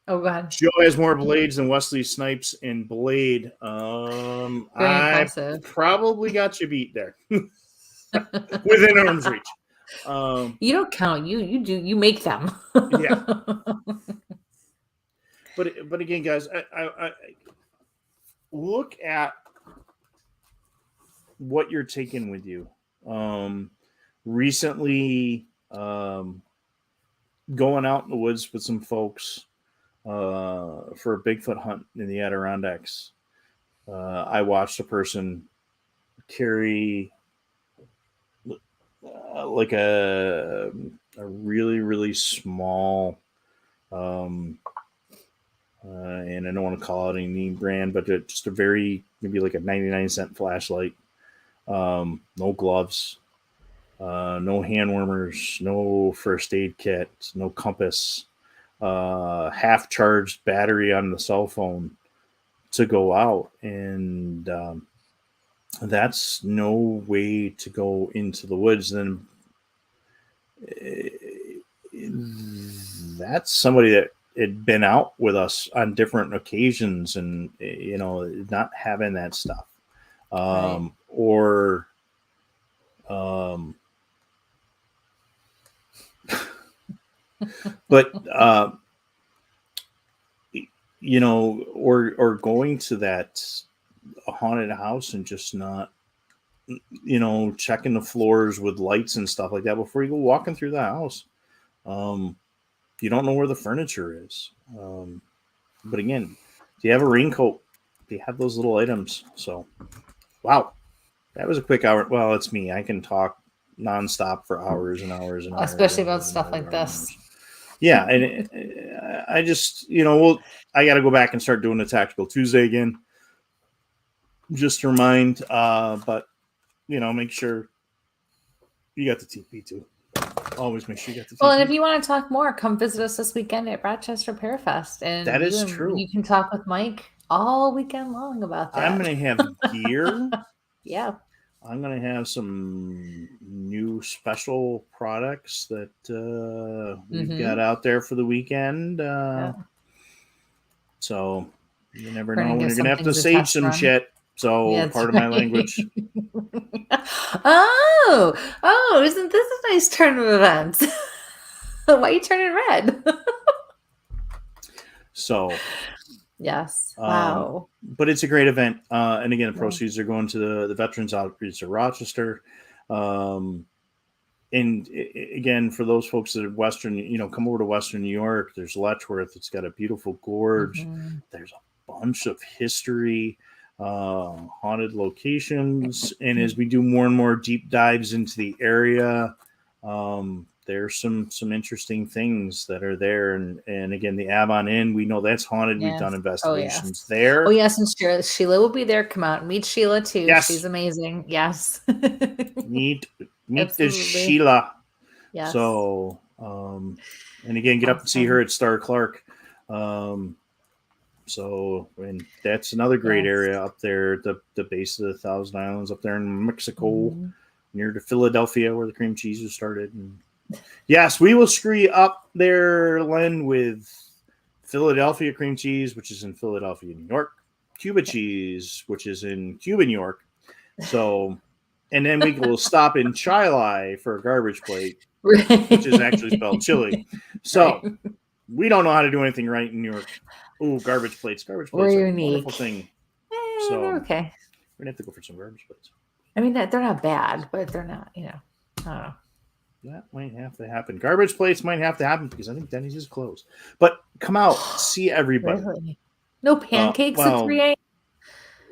Oh, go ahead. Joe has more blades than Wesley Snipes in Blade. I probably got you beat there within arm's reach. You don't count. You do. You make them. Yeah. But again, guys, I look at what you're taking with you. Recently, going out in the woods with some folks for a Bigfoot hunt in the Adirondacks. I watched a person carry like a really, really small, and I don't want to call it any name brand, but just a very, maybe like a 99-cent flashlight. No gloves, no hand warmers, no first aid kit, no compass, half charged battery on the cell phone to go out. And that's no way to go into the woods. Then that's somebody that had been out with us on different occasions and, not having that stuff. Right. Or but or going to that haunted house and just not checking the floors with lights and stuff like that before you go walking through the house. You don't know where the furniture is. But again, do you have a raincoat? Do you have those little items? So wow, that was a quick hour. Well, it's me. I can talk nonstop for hours and hours and hours. Especially about stuff like this. Yeah, and I just, I got to go back and start doing the Tactical Tuesday again, just to remind. But make sure you got the TP too. Always make sure you got the TP. Well, and if you want to talk more, come visit us this weekend at Rochester Parafest, and that is true. You can talk with Mike all weekend long about that. I'm going to have gear. Yeah. I'm going to have some new special products that we've got out there for the weekend. So you never know when you're going to have to sage some shit. So part of my language. Oh, isn't this a nice turn of events? Why are you turning red? So yes. Wow. But it's a great event. And again, the proceeds are going to the Veterans Outreach of Rochester. And again, for those folks that are Western, come over to Western New York. There's Letchworth. It's got a beautiful gorge. Mm-hmm. There's a bunch of history, haunted locations. And as we do more and more deep dives into the area, there's some interesting things that are there. And again, the Avon Inn, we know that's haunted. Yes. We've done investigations there. Oh, yes. And Sheila will be there. Come out and meet Sheila, too. Yes. She's amazing. Yes. Meet this Sheila. Yes. So, and again, get up and see her at Star Clark. So, and that's another great area up there at the base of the Thousand Islands up there in Mexico, near to Philadelphia, where the cream cheese was started. And yes, we will screw you up there, Len, with Philadelphia cream cheese, which is in Philadelphia, New York, Cuba cheese, which is in Cuba, New York. So, and then we will stop in Chile for a garbage plate, which is actually spelled chili. So, we don't know how to do anything right in New York. Ooh, garbage plates. Garbage plates are a wonderful thing. So, okay. We're going to have to go for some garbage plates. I mean, they're not bad, but they're not, I don't know. That might have to happen. Garbage plates might have to happen because I think Denny's is closed. But come out, see everybody. Really? No pancakes at 3 a.m.?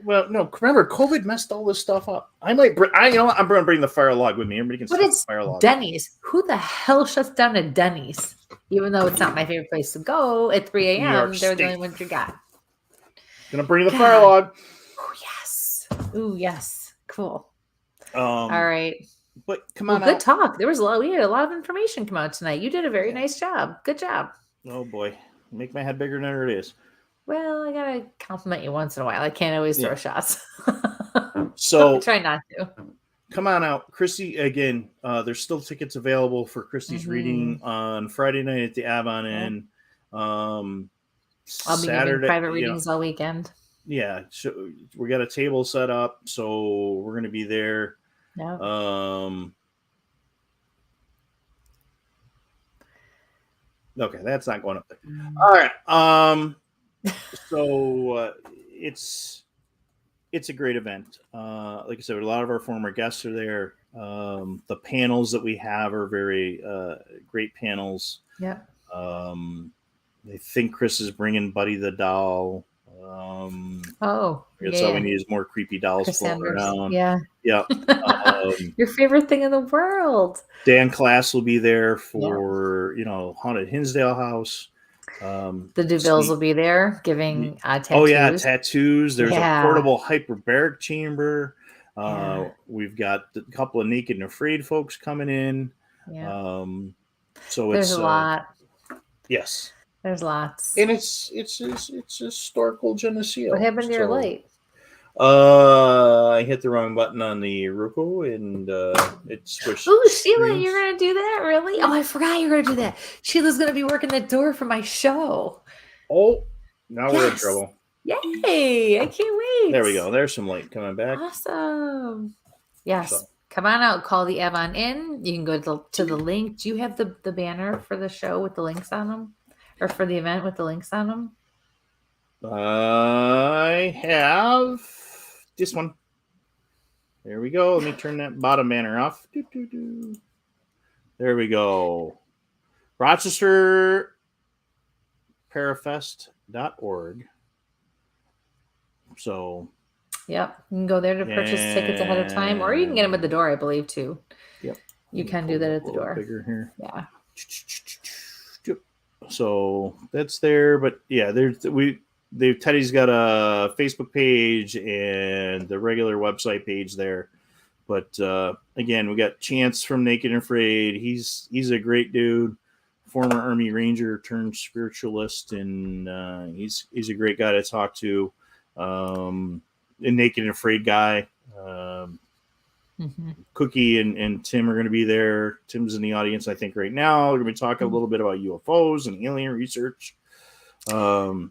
Well, no. Remember, COVID messed all this stuff up. I might bring. I'm going to bring the fire log with me. Everybody can see the fire log. Denny's. Who the hell shuts down a Denny's? Even though it's not my favorite place to go at 3 a.m., they're the only ones you got. Gonna bring the fire log. Oh yes. Ooh yes. Cool. All right. But come on. Good talk. We had a lot of information come out tonight. You did a very nice job. Good job. Oh boy, make my head bigger than it is. Well, I gotta compliment you once in a while. I can't always throw shots. So I try not to. Come on out, Christy. Again, there's still tickets available for Christy's reading on Friday night at the Avon Inn. I'll be giving private readings all weekend. Yeah, so we got a table set up, so we're going to be there. Yeah. Okay, that's not going up there. All right. So it's a great event. Like I said, a lot of our former guests are there. The panels that we have are very great panels. Yeah. I think Chris is bringing Buddy the Doll. Oh, That's all we need is more creepy dolls Chris floating Sanders. around. Yeah. Yep. Your favorite thing in the world. Dan Class will be there for Haunted Hinsdale House. The DeVilles will be there giving tattoos. Oh yeah, tattoos. There's a portable hyperbaric chamber. We've got a couple of Naked and Afraid folks coming in. Yeah. So there's a lot. Yes. There's lots. And it's historical Geneseo. What happened to your light? I hit the wrong button on the Roku and it switched. Oh, Sheila, you're going to do that? Really? Oh, I forgot you're going to do that. Sheila's going to be working the door for my show. Oh, now we're in trouble. Yay. I can't wait. There we go. There's some light coming back. Awesome. Yes. Come on out. Call the Avon Inn. You can go to the link. Do you have the banner for the show with the links on them? Or for the event with the links on them? I have this one. There we go. Let me turn that bottom banner off. There we go. Rochester Parafest.org. So, yep, you can go there to purchase tickets ahead of time, or you can get them at the door, I believe, too. Yep. You can do that at the door. Bigger here. Yeah. So that's there, but yeah, Teddy's got a Facebook page and the regular website page there. But again, we got Chance from Naked and Afraid. He's a great dude, former Army Ranger turned spiritualist, and he's a great guy to talk to. A Naked and Afraid guy. Cookie and Tim are going to be there. Tim's in the audience, I think, right now. We're going to be talking a little bit about UFOs and alien research. Melanie.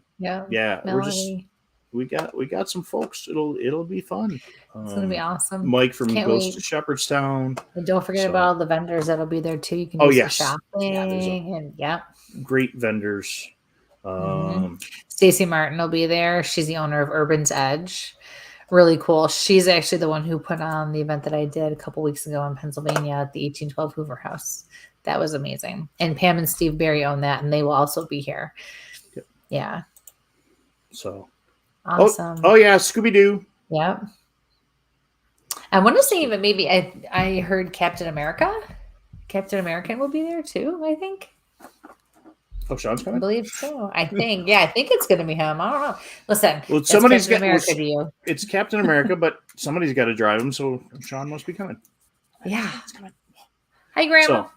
We got some folks. It'll be fun. It's going to be awesome. Mike from Ghost of Shepherdstown. And don't forget about all the vendors that'll be there too. You can do some shopping great vendors. Stacy Martin will be there. She's the owner of Urban's Edge. Really cool. She's actually the one who put on the event that I did a couple weeks ago in Pennsylvania at the 1812 Hoover House. That was amazing. And Pam and Steve Berry own that, and they will also be here. Yep. Yeah. So awesome. Oh yeah, Scooby-Doo. Yep. I want to say even maybe I heard Captain America. Captain American will be there too, I think. Oh, Sean's coming? I believe so. I think. Yeah, I think it's going to be him. I don't know. Listen, well, somebody's got America to you. It's Captain America, but somebody's got to drive him, so Sean must be coming. Yeah. It's coming. Hi, Grandma.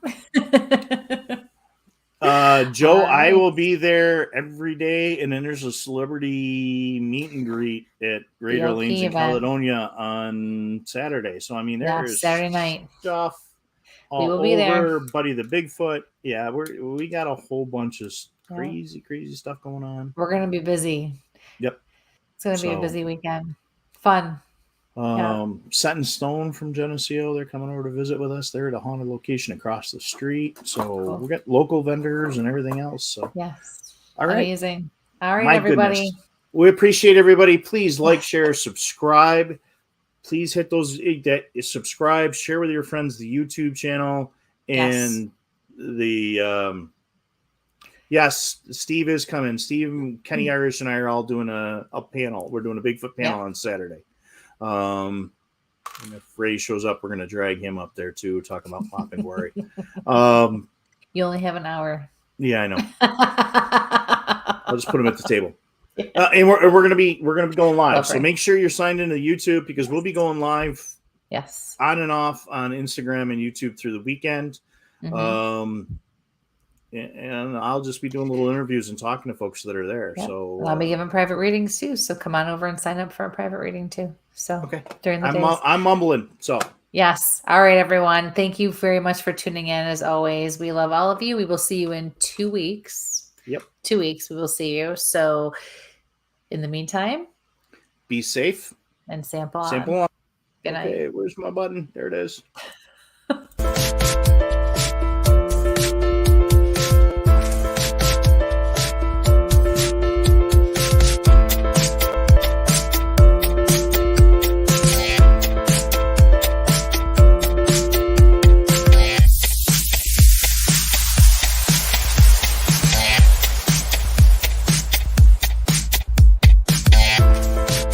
Joe, I will be there every day, and then there's a celebrity meet and greet at Greater Lanes in Caledonia on Saturday. So, I mean, there's Saturday night stuff. We will be there. Buddy the Bigfoot. Yeah, we got a whole bunch of crazy stuff going on. We're gonna be busy. Yep. It's gonna be a busy weekend. Fun. Set in Stone from Geneseo, they're coming over to visit with us. They're at a haunted location across the street. So we got local vendors and everything else. So yes. All right. Amazing. All right, everybody. Goodness. We appreciate everybody. Please like, share, subscribe. Please hit those subscribe, share with your friends the YouTube channel, and the Steve is coming. Steve, Kenny Irish, and I are all doing a panel. We're doing a Bigfoot panel on Saturday. And if Ray shows up, we're going to drag him up there too, talking about Pop and Worry. You only have an hour. Yeah, I know. I'll just put him at the table. And we're gonna be going live. So make sure you're signed into YouTube because we'll be going live. Yes. On and off on Instagram and YouTube through the weekend. And I'll just be doing little interviews and talking to folks that are there. Yep. So I'll be giving private readings too. So come on over and sign up for a private reading too. So during the days. I'm mumbling. So yes. All right, everyone. Thank you very much for tuning in. As always, we love all of you. We will see you in 2 weeks. Yep. 2 weeks. We will see you. So in the meantime, be safe and sample on. Sample on. Good night. Okay, where's my button? There it is.